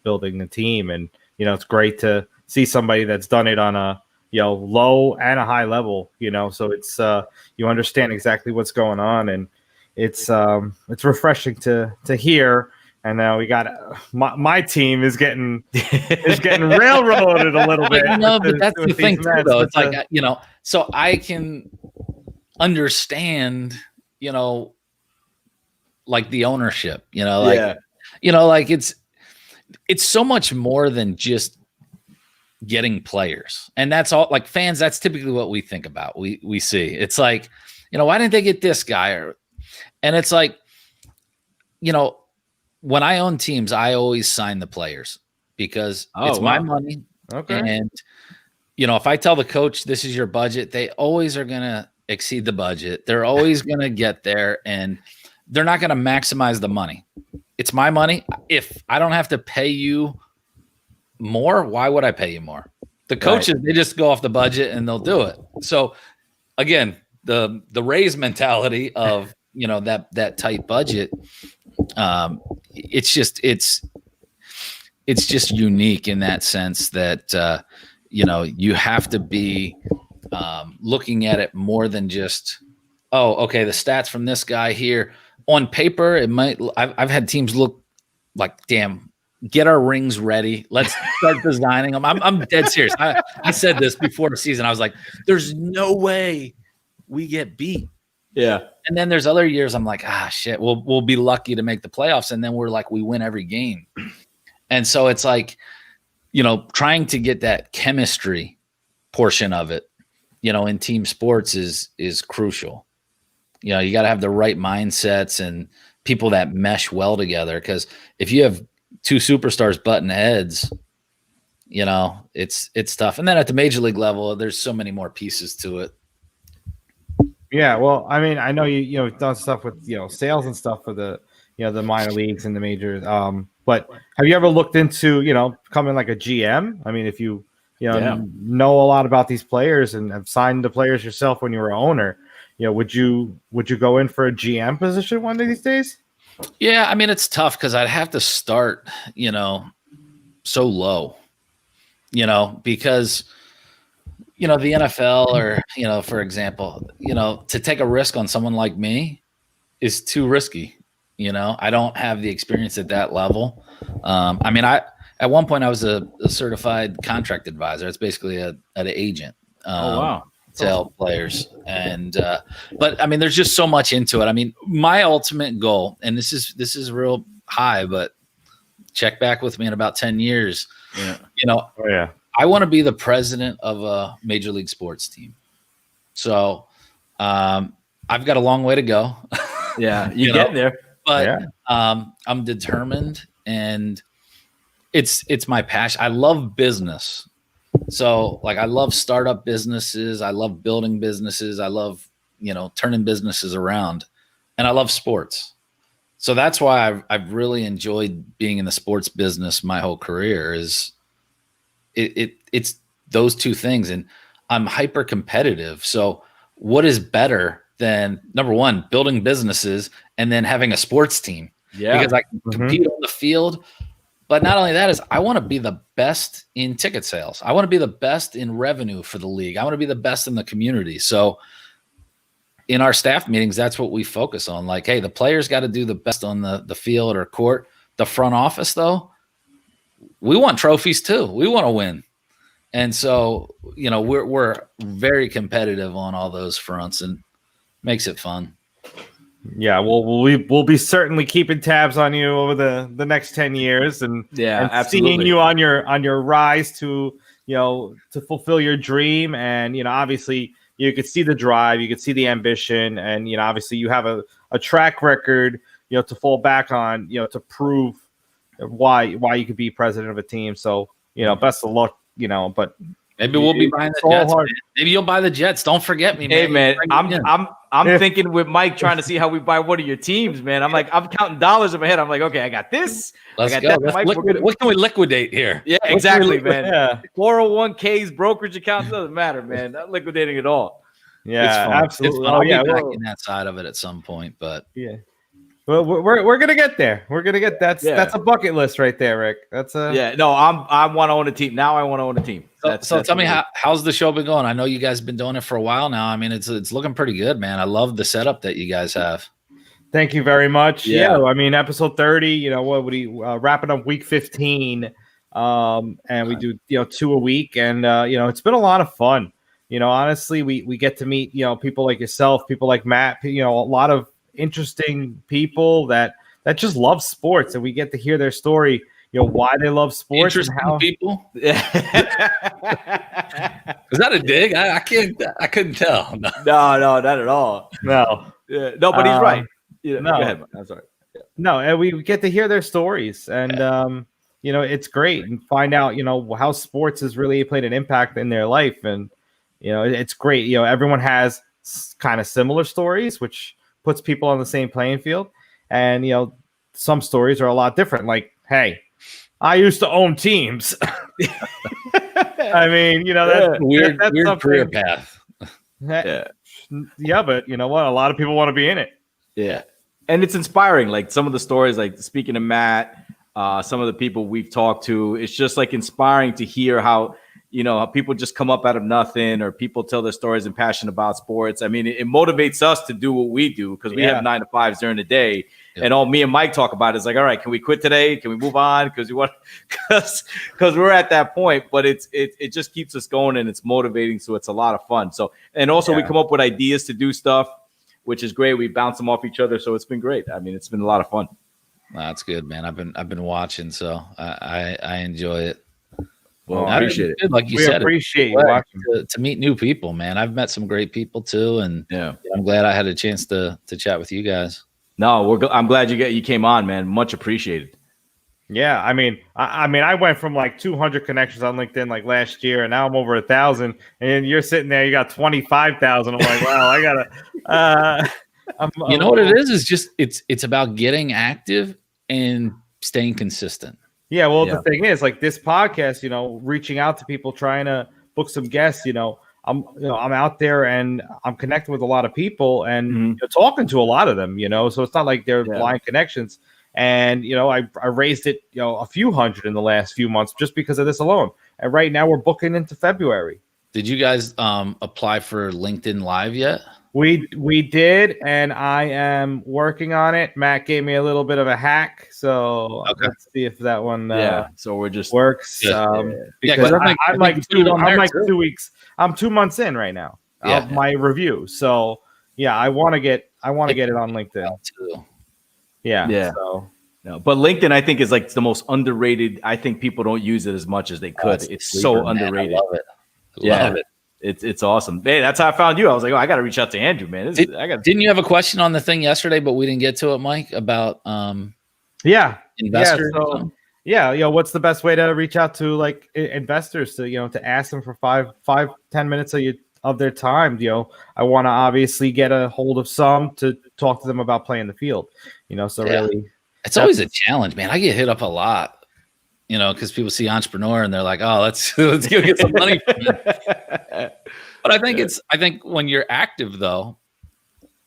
building the team. And, it's great to see somebody that's done it on a, low and a high level, so it's, you understand exactly what's going on, and it's refreshing to hear. And now we got my team is getting railroaded a little bit. But that's the thing too, though. It's like, so I can understand, like the ownership, like it's so much more than just getting players. And that's all, like fans, that's typically what we think about. We see it's like, why didn't they get this guy? And it's like, when I own teams, I always sign the players because it's my money. Okay. And, if I tell the coach, this is your budget, they always are going to exceed the budget. They're always going to get there, and they're not going to maximize the money. It's my money. If I don't have to pay you more, why would I pay you more? The coaches, They just go off the budget and they'll do it. So again, the Rays mentality of, that tight budget, it's just unique in that sense that, you have to be looking at it more than just, oh, okay, the stats from this guy here. On paper, it might. I've had teams look like, damn, get our rings ready. Let's start designing them. I'm dead serious. I said this before the season. I was like, there's no way we get beat. Yeah. And then there's other years I'm like, shit, we'll be lucky to make the playoffs. And then we're like, we win every game. And so it's like, trying to get that chemistry portion of it, in team sports is crucial. You got to have the right mindsets and people that mesh well together. Because if you have two superstars butting heads, it's tough. And then at the major league level, there's so many more pieces to it. Yeah, well, I mean, I know you've done stuff with sales and stuff for the the minor leagues and the majors. But have you ever looked into becoming like a GM? I mean, if you know a lot about these players and have signed the players yourself when you were an owner, would you go in for a GM position one of these days? Yeah, I mean, it's tough because I'd have to start so low, because the NFL or for example, to take a risk on someone like me is too risky. I don't have the experience at that level. I mean, at one point I was a certified contract advisor. It's basically an agent. Oh wow. To help players. And but I mean, there's just so much into it. I mean, my ultimate goal, and this is real high, but check back with me in about 10 years. Yeah. I want to be the president of a major league sports team. So I've got a long way to go. Yeah, you get there. But I'm determined, and it's my passion. I love business. So like, I love startup businesses. I love building businesses. I love, turning businesses around, and I love sports. So that's why I've really enjoyed being in the sports business my whole career. Is it's those two things. And I'm hyper competitive. So what is better than, number one, building businesses and then having a sports team? Yeah. Because I can compete on the field. But not only that, is I want to be the best in ticket sales. I want to be the best in revenue for the league. I want to be the best in the community. So in our staff meetings, that's what we focus on. Like, hey, the players got to do the best on the field or court. The front office, though, we want trophies too. We want to win. And so, we're very competitive on all those fronts, and makes it fun. Yeah, we'll be certainly keeping tabs on you over the next 10 years, and absolutely. Seeing you on your rise to to fulfill your dream. And obviously you could see the drive, you could see the ambition, and obviously you have a track record to fall back on, to prove why you could be president of a team. So best of luck, but maybe we'll be buying the Jets. Maybe you'll buy the Jets. Don't forget me, man. Hey, man, I'm thinking with Mike trying to see how we buy one of your teams, man. I'm counting dollars in my head. I'm like, okay, I got this. Let's I go. got that. What can we liquidate here? Yeah, exactly, man. Yeah. 401ks, brokerage accounts, doesn't matter, man. Not liquidating it all. Yeah, absolutely. I'll be back in that side of it at some point, but yeah. Well, we're gonna get there. We're gonna get that's a bucket list right there, Rick. That's a No. I want to own a team now. I want to own a team. So tell me how's the show been going? I know you guys have been doing it for a while now. I mean, it's looking pretty good, man. I love the setup that you guys have. Thank you very much. Yeah, I mean, episode 30. You know what? We wrapping up week 15, and we do 2 a week, and it's been a lot of fun. Honestly, we get to meet people like yourself, people like Matt. A lot of interesting people that just love sports, and we get to hear their story. Why they love sports. Interesting people. Is that a dig? I couldn't tell. No, not at all. No. No, but he's right. No, go ahead. I'm sorry. Yeah. No, and we get to hear their stories, and it's great, and find out how sports has really played an impact in their life, and it's great. Everyone has kind of similar stories, which puts people on the same playing field, and some stories are a lot different. Like, hey, I used to own teams. I mean, that's weird that's career path. Yeah, but you know what? A lot of people want to be in it. Yeah. And it's inspiring. Like some of the stories, like speaking to Matt, some of the people we've talked to, it's just like inspiring to hear how people just come up out of nothing, or people tell their stories and passionate about sports. I mean, it motivates us to do what we do, because we have 9 to 5s during the day. Yeah. And all me and Mike talk about is like, all right, can we quit today? Can we move on? Because we're at that point, but it just keeps us going, and it's motivating. So it's a lot of fun. So, and also we come up with ideas to do stuff, which is great. We bounce them off each other. So it's been great. I mean, it's been a lot of fun. That's good, man. I've been watching, so I enjoy it. Well, I appreciate it. Like you we said, appreciate you watching. To meet new people, man. I've met some great people too, and I'm glad I had a chance to chat with you guys. No, I'm glad you came on, man. Much appreciated. Yeah, I mean, I went from like 200 connections on LinkedIn like last year, and now I'm over 1,000. And you're sitting there, you got 25,000. I'm like, wow, I gotta. You know what it is? Is just it's about getting active and staying consistent. Yeah, well, the thing is, like this podcast, reaching out to people, trying to book some guests. I'm out there and I'm connecting with a lot of people, and talking to a lot of them. So it's not like they're blind connections. And I raised it a few hundred in the last few months just because of this alone. And right now we're booking into February. Did you guys apply for LinkedIn Live yet? We did, and I am working on it. Matt gave me a little bit of a hack, so let's see if that one so we're just works. Because I'm like 2 weeks. I'm 2 months in right now of my review. So I want to get it on LinkedIn too. Yeah. So. No, but LinkedIn, I think, is like the most underrated. I think people don't use it as much as they could. It's so underrated. I love it. Love it. It's awesome. Hey, that's how I found you. I was like, I got to reach out to Andrew, man. Didn't you have a question on the thing yesterday, but we didn't get to it, Mike, about investors? What's the best way to reach out to like investors to ask them for 5-10 minutes of their time? I want to obviously get a hold of some to talk to them about playing the field. Really, it's always a challenge, man. I get hit up a lot. Because people see entrepreneur and they're like, "Oh, let's go get some money from him." But I think when you're active though,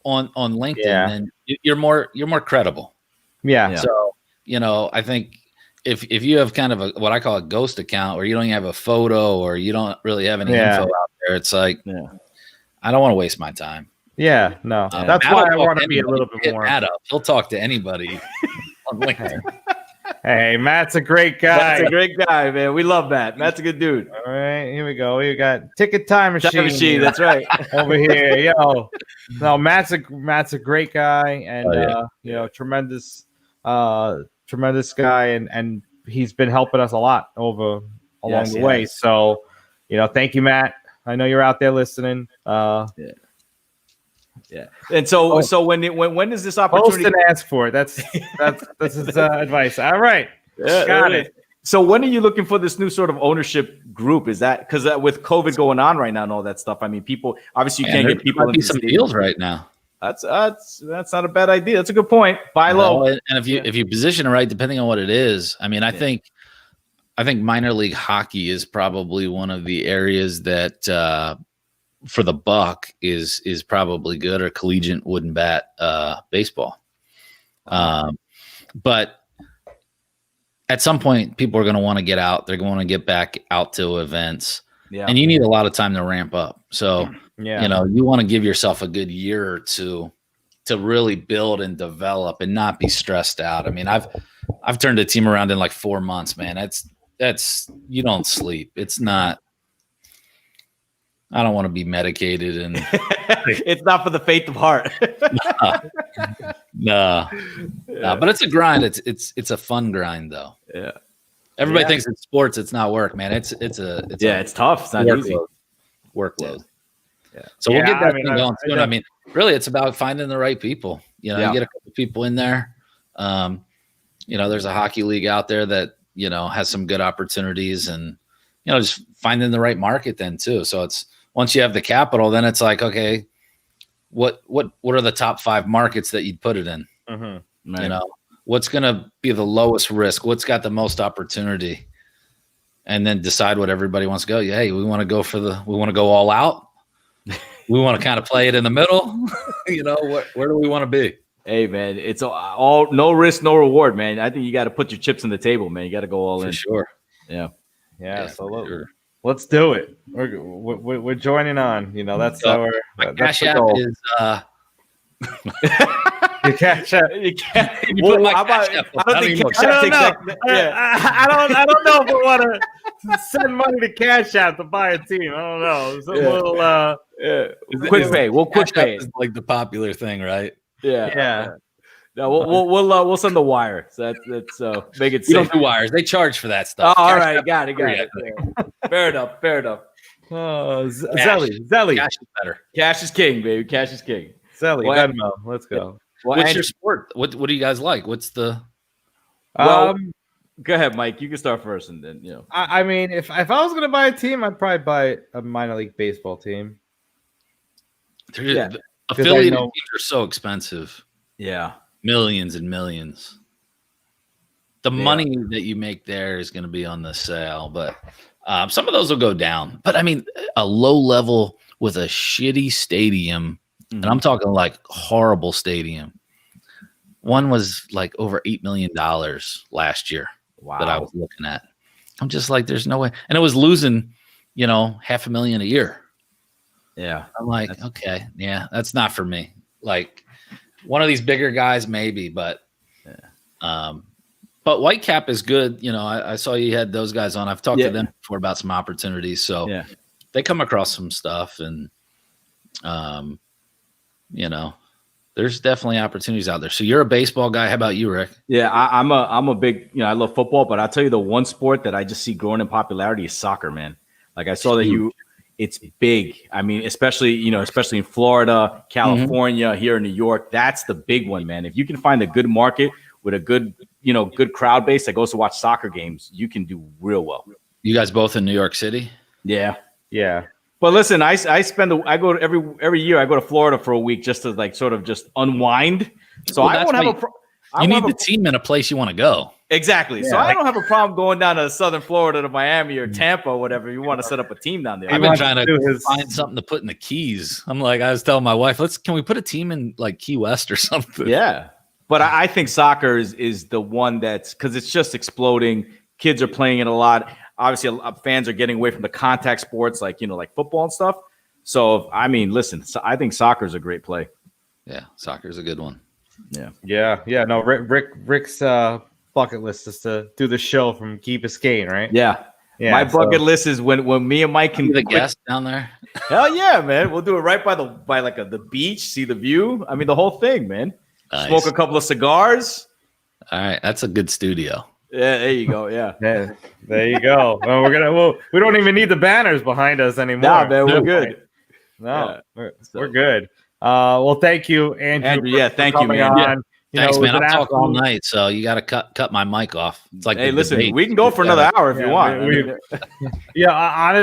on LinkedIn, then you're more credible. Yeah. So I think if you have kind of what I call a ghost account, where you don't even have a photo or you don't really have any info out there, it's like, I don't want to waste my time. Yeah, no, that's why I want to be a little bit more. He'll talk to anybody on LinkedIn. Hey, Matt's a great guy. Matt's a great guy, man. We love Matt. Matt's a good dude. All right, here we go. We got Ticket Time Machine. That's right. Over here, No, Matt's a great guy, and tremendous guy, and he's been helping us a lot along the way. So, thank you, Matt. I know you're out there listening. Yeah. And so when is this opportunity? Post and ask for it. That's his advice. All right. Got it. So when are you looking for this new sort of ownership group? Is that because with COVID going on right now and all that stuff? I mean, people obviously you can't get people into some deals right now. That's not a bad idea. That's a good point. Buy low. And if you position it right, depending on what it is, I mean, I think minor league hockey is probably one of the areas that for the buck is probably good, or collegiate wooden bat baseball. But at some point, people are going to want to get out. They're going to get back out to events. Yeah. And you need a lot of time to ramp up. So, Yeah. you know, you want to give yourself a good year or two to really build and develop and not be stressed out. I mean, I've turned a team around in like 4 months, man. That's you don't sleep. It's not. I don't want to be medicated and it's not for the faith of heart. No, but it's a grind. It's a fun grind though. Yeah. Everybody thinks it's sports. It's not work, man. It's tough. It's not easy. Workload. Yeah. So we'll get that thing going soon. I mean, really, it's about finding the right people. You know, you get a couple people in there. You know, there's a hockey league out there that, you know, has some good opportunities, and, you know, just finding the right market then too. So it's, once you have the capital, then it's like, okay, what are the top 5 markets that you'd put it in? Mm-hmm. Right. You know, what's going to be the lowest risk? What's got the most opportunity? And then decide what everybody wants to go. Yeah, hey, we want to go all out. We want to kind of play it in the middle. You know, where do we want to be? Hey, man, it's all no risk, no reward, man. I think you got to put your chips on the table, man. You got to go all in. For sure. Yeah. So sure. Let's do it. We're joining on. You know, that's our Cash App is. Your Cash App. You can't. I don't know if we want to send money to Cash App to buy a team. I don't know. It's a little. Quick pay. We'll quick pay. Is like the popular thing, right? Yeah. No, we'll send the wire. So that's make it safe. You don't do wires. They charge for that stuff. Oh, all right, got it. Fair enough. Oh, Zelly. Cash is better. Cash is king, baby. Cash is king. Zelly, Venmo. Let's go. Well, what's your sport? What do you guys like? What's the? Go ahead, Mike. You can start first, and then I mean, if I was gonna buy a team, I'd probably buy a minor league baseball team. Affiliated teams are so expensive. Yeah. Millions and millions. The money that you make there is going to be on the sale, but some of those will go down. But I mean, a low level with a shitty stadium, and I'm talking like horrible stadium. One was like over $8 million last year that I was looking at. I'm just like, there's no way. And it was losing, you know, $500,000 a year. Yeah. I'm like, okay, yeah, that's not for me. Like, one of these bigger guys, maybe, but Whitecap is good. You know, I saw you had those guys on. I've talked to them before about some opportunities. So they come across some stuff, and you know, there's definitely opportunities out there. So you're a baseball guy. How about you, Rick? Yeah, I'm a big, you know, I love football, but I'll tell you the one sport that I just see growing in popularity is soccer, man. Like I saw that it's big. I mean, especially in Florida, California, here in New York, that's the big one, man. If you can find a good market with a good crowd base that goes to watch soccer games, you can do real well. You guys both in New York City? Yeah. But listen, I go every year I go to Florida for a week just to like sort of just unwind. So I won't have you need the team in a place you want to go. Exactly. Yeah. So I don't have a problem going down to Southern Florida to Miami or Tampa or whatever. You want to set up a team down there. I've been trying to find something to put in the Keys. I'm like, I was telling my wife, can we put a team in like Key West or something? Yeah. But I think soccer is the one that's because it's just exploding. Kids are playing it a lot. Obviously, fans are getting away from the contact sports like football and stuff. So, I mean, listen, I think soccer is a great play. Yeah, soccer is a good one. Yeah. No, Rick's bucket list is to do the show from Key Biscayne, right? Yeah. My bucket list is when me and Mike can be the guest down there. Hell yeah, man! We'll do it right by the beach, see the view. I mean, the whole thing, man. Nice. Smoke a couple of cigars. All right, that's a good studio. Yeah, there you go. Yeah, there you go. Well, we don't even need the banners behind us anymore. Nah, man, we're good. No, we're good. Well, thank you, Andrew. Yeah, thank you, man. Yeah. Thanks, man. I'll talk all night, so you got to cut my mic off. It's like, hey, listen, we can go for another hour if you want.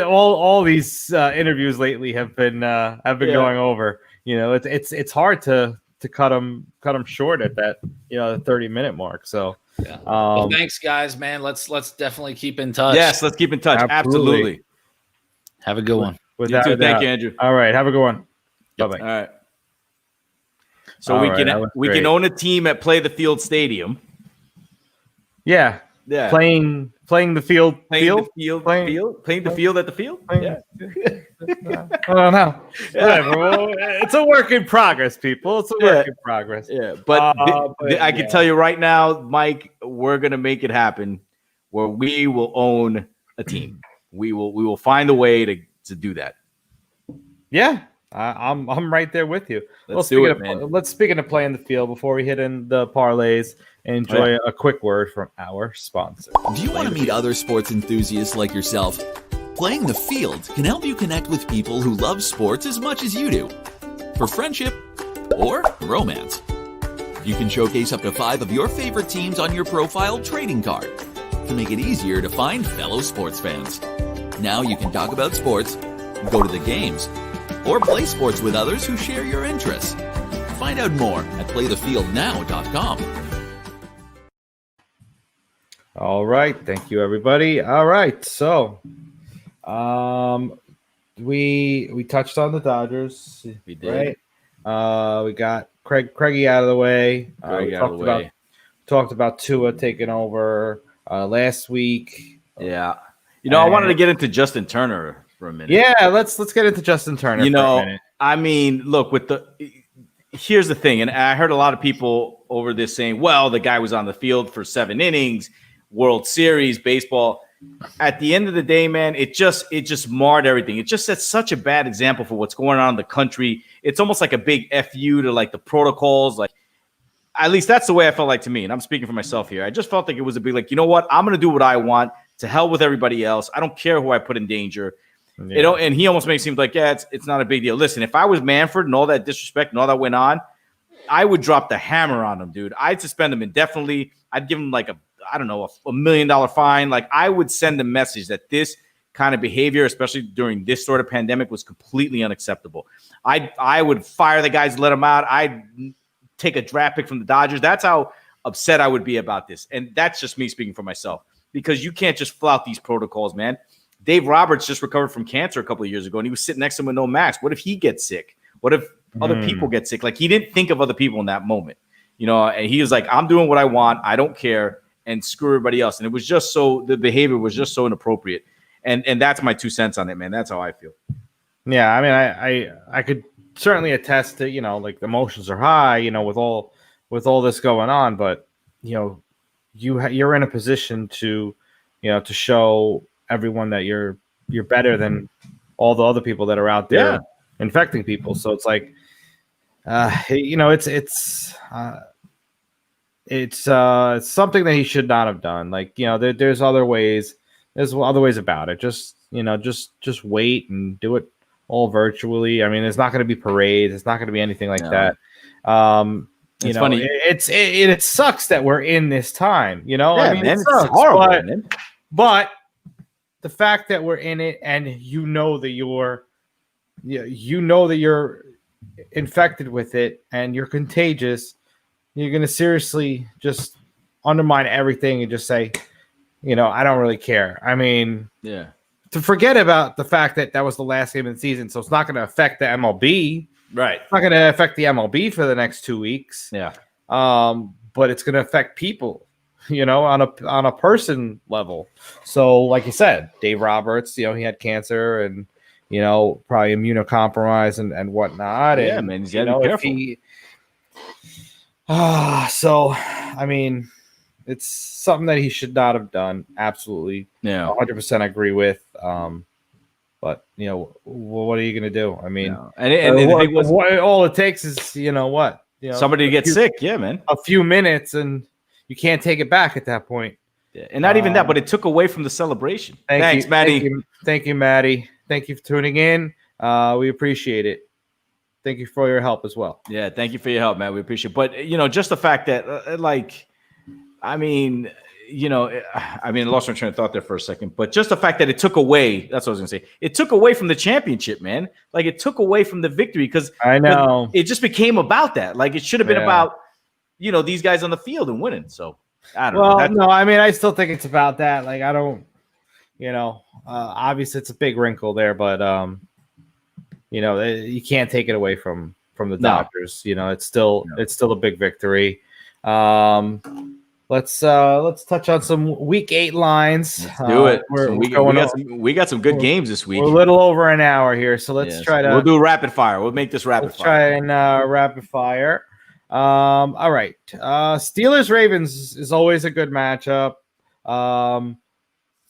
All these interviews lately have been going over. You know, it's hard to cut them short at that the 30-minute mark. So well, thanks, guys, man. Let's definitely keep in touch. Yes, let's keep in touch. Absolutely. Have a good one. You too. Thank you, Andrew. All right, have a good one. Bye bye. All right. So we can own a team at Play the Field Stadium. Yeah. Playing the field. Playing the field at the field. Yeah. I don't know. Whatever. It's a work in progress, people. It's a work in progress. Yeah, but I can tell you right now, Mike, we're gonna make it happen where we will own a team. We will find a way to do that. Yeah, I'm right there with you. Speaking of playing the field, before we hit in the parlays, enjoy a quick word from our sponsor. Do you want to meet other sports enthusiasts like yourself? Playing the field can help you connect with people who love sports as much as you do, for friendship or romance. You can showcase up to 5 of your favorite teams on your profile trading card to make it easier to find fellow sports fans. Now you can talk about sports, go to the games, or play sports with others who share your interests. Find out more at playthefieldnow.com. All right. Thank you, everybody. All right. So we touched on the Dodgers. We did. Right? We got Craigie out of the way. Talked about Tua taking over last week. Yeah. I wanted to get into Justin Turner for a minute. Yeah, let's get into Justin Turner for a minute. I mean, look, here's the thing, and I heard a lot of people over this saying, well, the guy was on the field for 7 innings, World Series, baseball. At the end of the day, man, it just marred everything. It just set such a bad example for what's going on in the country. It's almost like a big FU to like the protocols. Like, at least that's the way I felt like to me. And I'm speaking for myself here. I just felt like it was a big, like, you know what? I'm going to do what I want. To hell with everybody else. I don't care who I put in danger. Yeah. And he almost makes it seem like, it's not a big deal. Listen, if I was Manfred and all that disrespect and all that went on, I would drop the hammer on him, dude. I'd suspend him indefinitely. I'd give him like a $1 million fine. Like, I would send a message that this kind of behavior, especially during this sort of pandemic, was completely unacceptable. I would fire the guys, let them out. I'd take a draft pick from the Dodgers. That's how upset I would be about this. And that's just me speaking for myself. Because you can't just flout these protocols, man. Dave Roberts just recovered from cancer a couple of years ago, and he was sitting next to him with no mask. What if he gets sick? What if other people get sick? Like, he didn't think of other people in that moment, and he was like, I'm doing what I want. I don't care, and screw everybody else. And it was just the behavior was just so inappropriate. And that's my 2 cents on it, man. That's how I feel. Yeah, I mean, I could certainly attest to, like, the emotions are high, with all this going on, but, you're in a position to show everyone that you're better than all the other people that are out there infecting people. So it's like, it's something that he should not have done. Like, there's other ways. There's other ways about it. Just wait and do it all virtually. I mean, there's not going to be parades. It's not going to be anything like that. It's funny. It sucks that we're in this time. I mean, man, it sucks, it's horrible. But the fact that we're in it, and that you're infected with it, and you're contagious, you're going to seriously just undermine everything and just say, I don't really care. I mean, to forget about the fact that was the last game of the season, so it's not going to affect the MLB. Right. It's not going to affect the MLB for the next 2 weeks. Yeah. But it's going to affect people, on a person level. So, like you said, Dave Roberts, he had cancer and, probably immunocompromised and whatnot. Yeah, and, man, he's got to be careful. So, I mean, it's something that he should not have done. Absolutely. Yeah. 100% agree with. But what are you going to do? I mean, all it takes is somebody to get sick. Yeah, man. A few minutes, and you can't take it back at that point. Yeah. And not even that, but it took away from the celebration. Thanks, Maddie. Thank you, Maddie. Thank you for tuning in. We appreciate it. Thank you for your help as well. Yeah, thank you for your help, man. We appreciate it. But just the fact that, I lost my train of thought there for a second, but just the fact that it took away, that's what I was going to say. It took away from the championship, man. Like, it took away from the victory because I know it just became about that. Like, it should have been about, these guys on the field and winning. So I don't know. Well, no, I mean, I still think it's about that. Like, I don't, obviously it's a big wrinkle there, but, you can't take it away from from the No. Dodgers. It's still a big victory. Let's touch on some Week 8 lines. Let's do it. We got some good games this week. We're a little over an hour here, so let's try to. We'll do rapid fire. We'll make this rapid fire. Try and rapid fire. All right. Steelers Ravens is always a good matchup.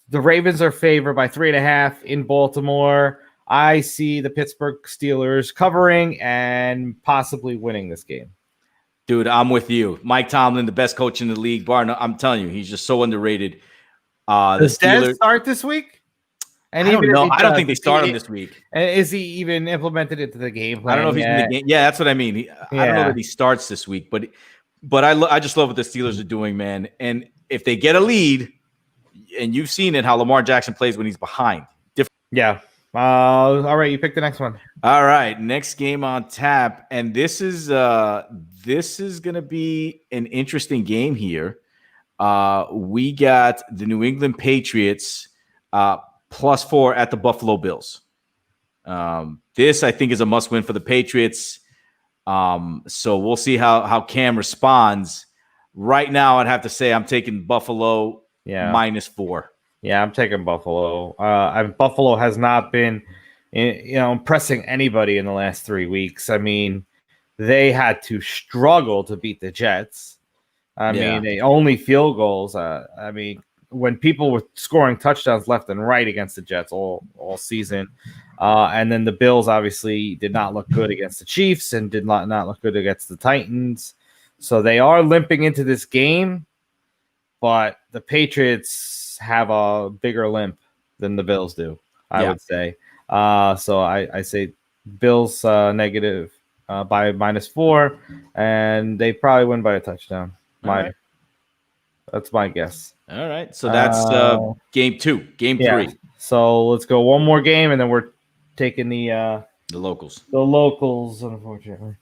The Ravens are favored by 3.5 in Baltimore. I see the Pittsburgh Steelers covering and possibly winning this game. Dude, I'm with you. Mike Tomlin, the best coach in the league. I'm telling you, he's just so underrated. Does Dez start this week? And I don't know. I don't think they start him this week. Is he even implemented into the game plan? I don't know if he's in the game. Yeah, that's what I mean. I don't know that he starts this week, but I just love what the Steelers are doing, man. And if they get a lead, and you've seen it, how Lamar Jackson plays when he's behind. Yeah. All right, you pick the next one. All right, next game on tap, and this is going to be an interesting game here. We got the New England Patriots +4 at the Buffalo Bills. This, I think, is a must-win for the Patriots. So we'll see how Cam responds. Right now, I'd have to say I'm taking Buffalo -4. Yeah, I'm taking Buffalo. Buffalo has not been, impressing anybody in the last 3 weeks. I mean, they had to struggle to beat the Jets. I mean, they only field goals. I mean, when people were scoring touchdowns left and right against the Jets all season, and then the Bills obviously did not look good against the Chiefs and did not look good against the Titans. So they are limping into this game, but the Patriots have a bigger limp than the Bills do, I would say. So I say Bills negative by -4, and they probably win by a touchdown. That's my guess. All right, so that's game 2, game 3. So let's go one more game, and then we're taking the locals. The locals, unfortunately.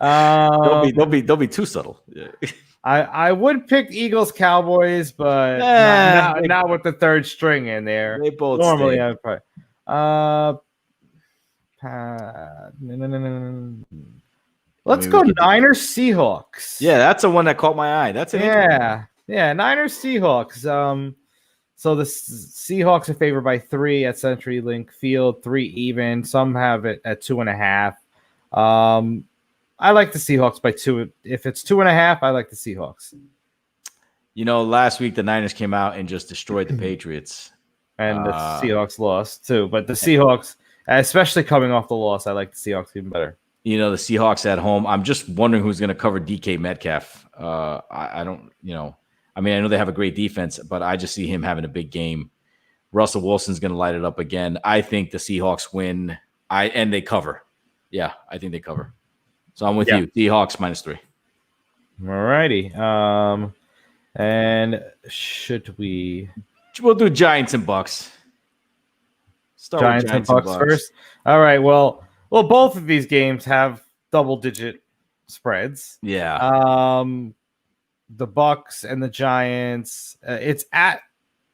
Don't be too subtle. Yeah. I would pick Eagles Cowboys, but not with the third string in there. They both normally. stay. I would probably. Let's go Niners Seahawks. Yeah, that's the one that caught my eye. That's Niners Seahawks. So the Seahawks are favored by 3 at CenturyLink Field, 3 even. Some have it at 2.5. I like the Seahawks by 2. If it's 2.5, I like the Seahawks. Last week the Niners came out and just destroyed the Patriots. And the Seahawks lost too. But the Seahawks, especially coming off the loss, I like the Seahawks even better. The Seahawks at home. I'm just wondering who's going to cover DK Metcalf. I don't, I know they have a great defense, but I just see him having a big game. Russell Wilson's going to light it up again. I think the Seahawks win. And they cover. Yeah, I think they cover. So I'm with you. Seahawks -3. All righty. And should we? We'll do Giants and Bucks. Start Giants and Bucks first. All right. Well, both of these games have double-digit spreads. Yeah. The Bucks and the Giants. It's at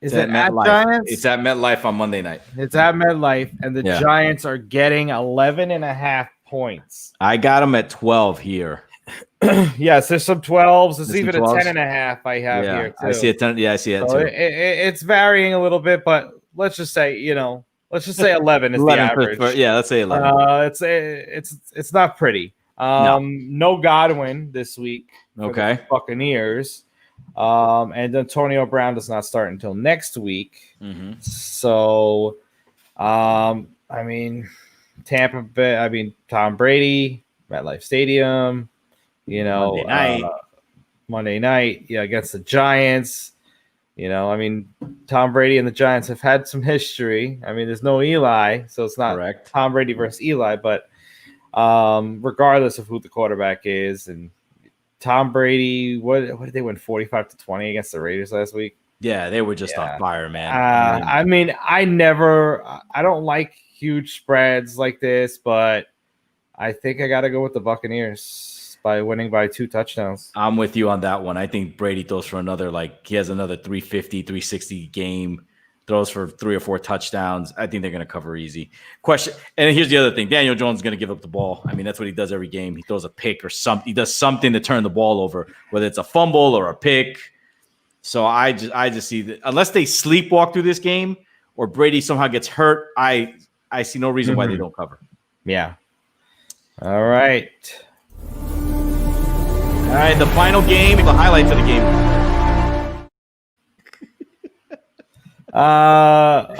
MetLife. Giants? It's at MetLife on Monday night. It's at MetLife, and the Giants are getting 11.5 points. I got them at 12 here. Yes, there's some 12s. There's even a 10.5 I have here too. I see a 10. Yeah, I see it so too. It's varying a little bit, but let's just say 11 is 11 the average. Let's say 11. It's not pretty. No Godwin this week. Okay. The Buccaneers. And Antonio Brown does not start until next week. Mm-hmm. So, Tampa Bay. Tom Brady, MetLife Stadium. Monday night. Against the Giants. Tom Brady and the Giants have had some history. There's no Eli, so it's not correct. Tom Brady versus Eli, but regardless of who the quarterback is, and Tom Brady, what did they win 45-20 against the Raiders last week? Yeah, they were just on fire, man. I don't like huge spreads like this, but I think I got to go with the Buccaneers by winning by 2 touchdowns. I'm with you on that one. I think Brady throws for he has another 350, 360 game. throws for 3 or 4 touchdowns. I think they're going to cover easy. Question, and here's the other thing. Daniel Jones is going to give up the ball. I mean, that's what he does every game. He throws a pick or something. He does something to turn the ball over, whether it's a fumble or a pick. So I just see that unless they sleepwalk through this game or Brady somehow gets hurt, I see no reason why they don't cover. Yeah. All right. All right, the final game, the highlights of the game.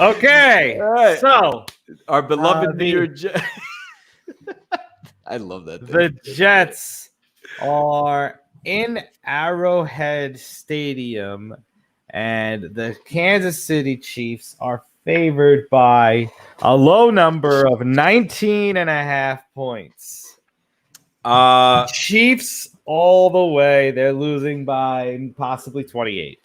Okay. All right. So our beloved New York Jets. I love that thing. The Jets are in Arrowhead Stadium, and the Kansas City Chiefs are favored by a low number of 19.5 points. Chiefs all the way. They're losing by possibly 28.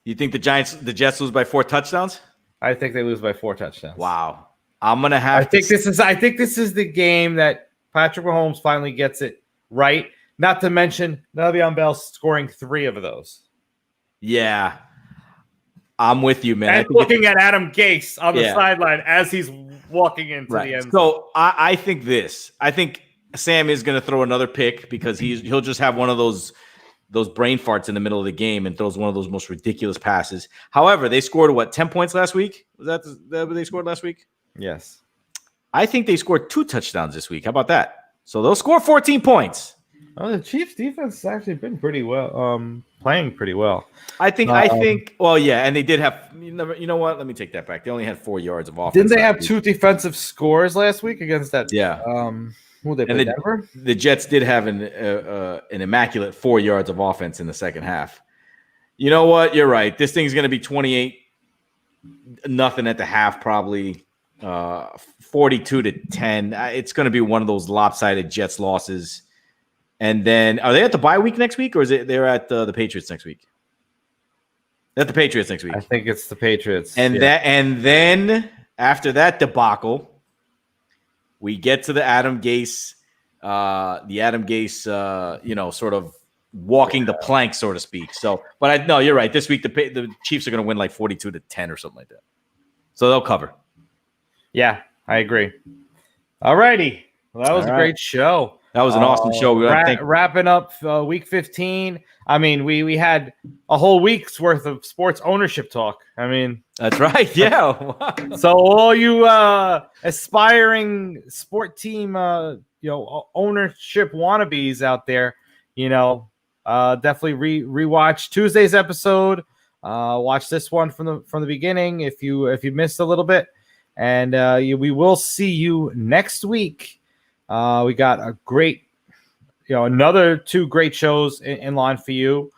You think the Jets lose by 4 touchdowns? I think they lose by 4 touchdowns. Wow. I'm gonna have. I think this is the game that Patrick Mahomes finally gets it right. Not to mention Le'Veon Bell scoring 3 of those. Yeah, I'm with you, man. And looking at Adam Gase on the sideline as he's walking into the end zone. So I think this. I think Sam is going to throw another pick because he'll just have one of those brain farts in the middle of the game and throws one of those most ridiculous passes. However, they scored 10 points last week? Was that what they scored last week? Yes. I think they scored 2 touchdowns this week. How about that? So they'll score 14 points. Oh, the Chiefs defense has actually been pretty well, playing pretty well. I think. Well, yeah, and they did have. You know what? Let me take that back. They only had 4 yards of offense. Didn't they have 2 defensive scores last week against that? Yeah. Who they play? Denver? The Jets did have an immaculate 4 yards of offense in the second half. You know what? You're right. This thing's going to be 28-0 at the half, probably 42-10. It's going to be one of those lopsided Jets losses. And then, are they at the bye week next week, or is it they're at the Patriots next week? They're at the Patriots next week. I think it's the Patriots. And then after that debacle, we get to the Adam Gase, sort of walking the plank, so to speak. So, but no, you're right. This week the Chiefs are going to win like 42-10 or something like that. So they'll cover. Yeah, I agree. All righty. Well, that was a great show. That was an awesome show. We wrapping up week 15. I mean, we had a whole week's worth of sports ownership talk. I mean, that's right. Yeah. So all you aspiring sport team, ownership wannabes out there, definitely rewatch Tuesday's episode. Watch this one from the beginning if you missed a little bit, and we will see you next week. We got a great, another 2 great shows in line for you.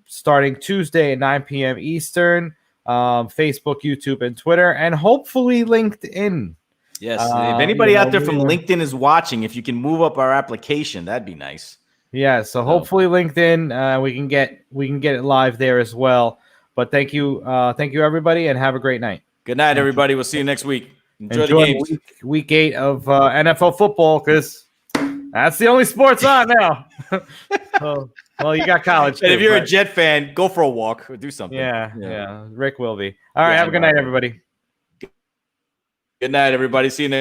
Starting Tuesday at 9 p.m. Eastern, Facebook, YouTube, and Twitter, and hopefully LinkedIn. Yes. If anybody out there from LinkedIn is watching, if you can move up our application, that'd be nice. Yeah. So hopefully LinkedIn, we can get it live there as well. But thank you everybody, and have a great night. Good night, everybody. We'll see you next week. Enjoy the games. Week 8 of NFL football, because that's the only sports on now. Well, you got college. And if you're a Jet fan, go for a walk or do something. Yeah. Rick will be. All right. Have a good night, everybody. Good night, everybody. See you next.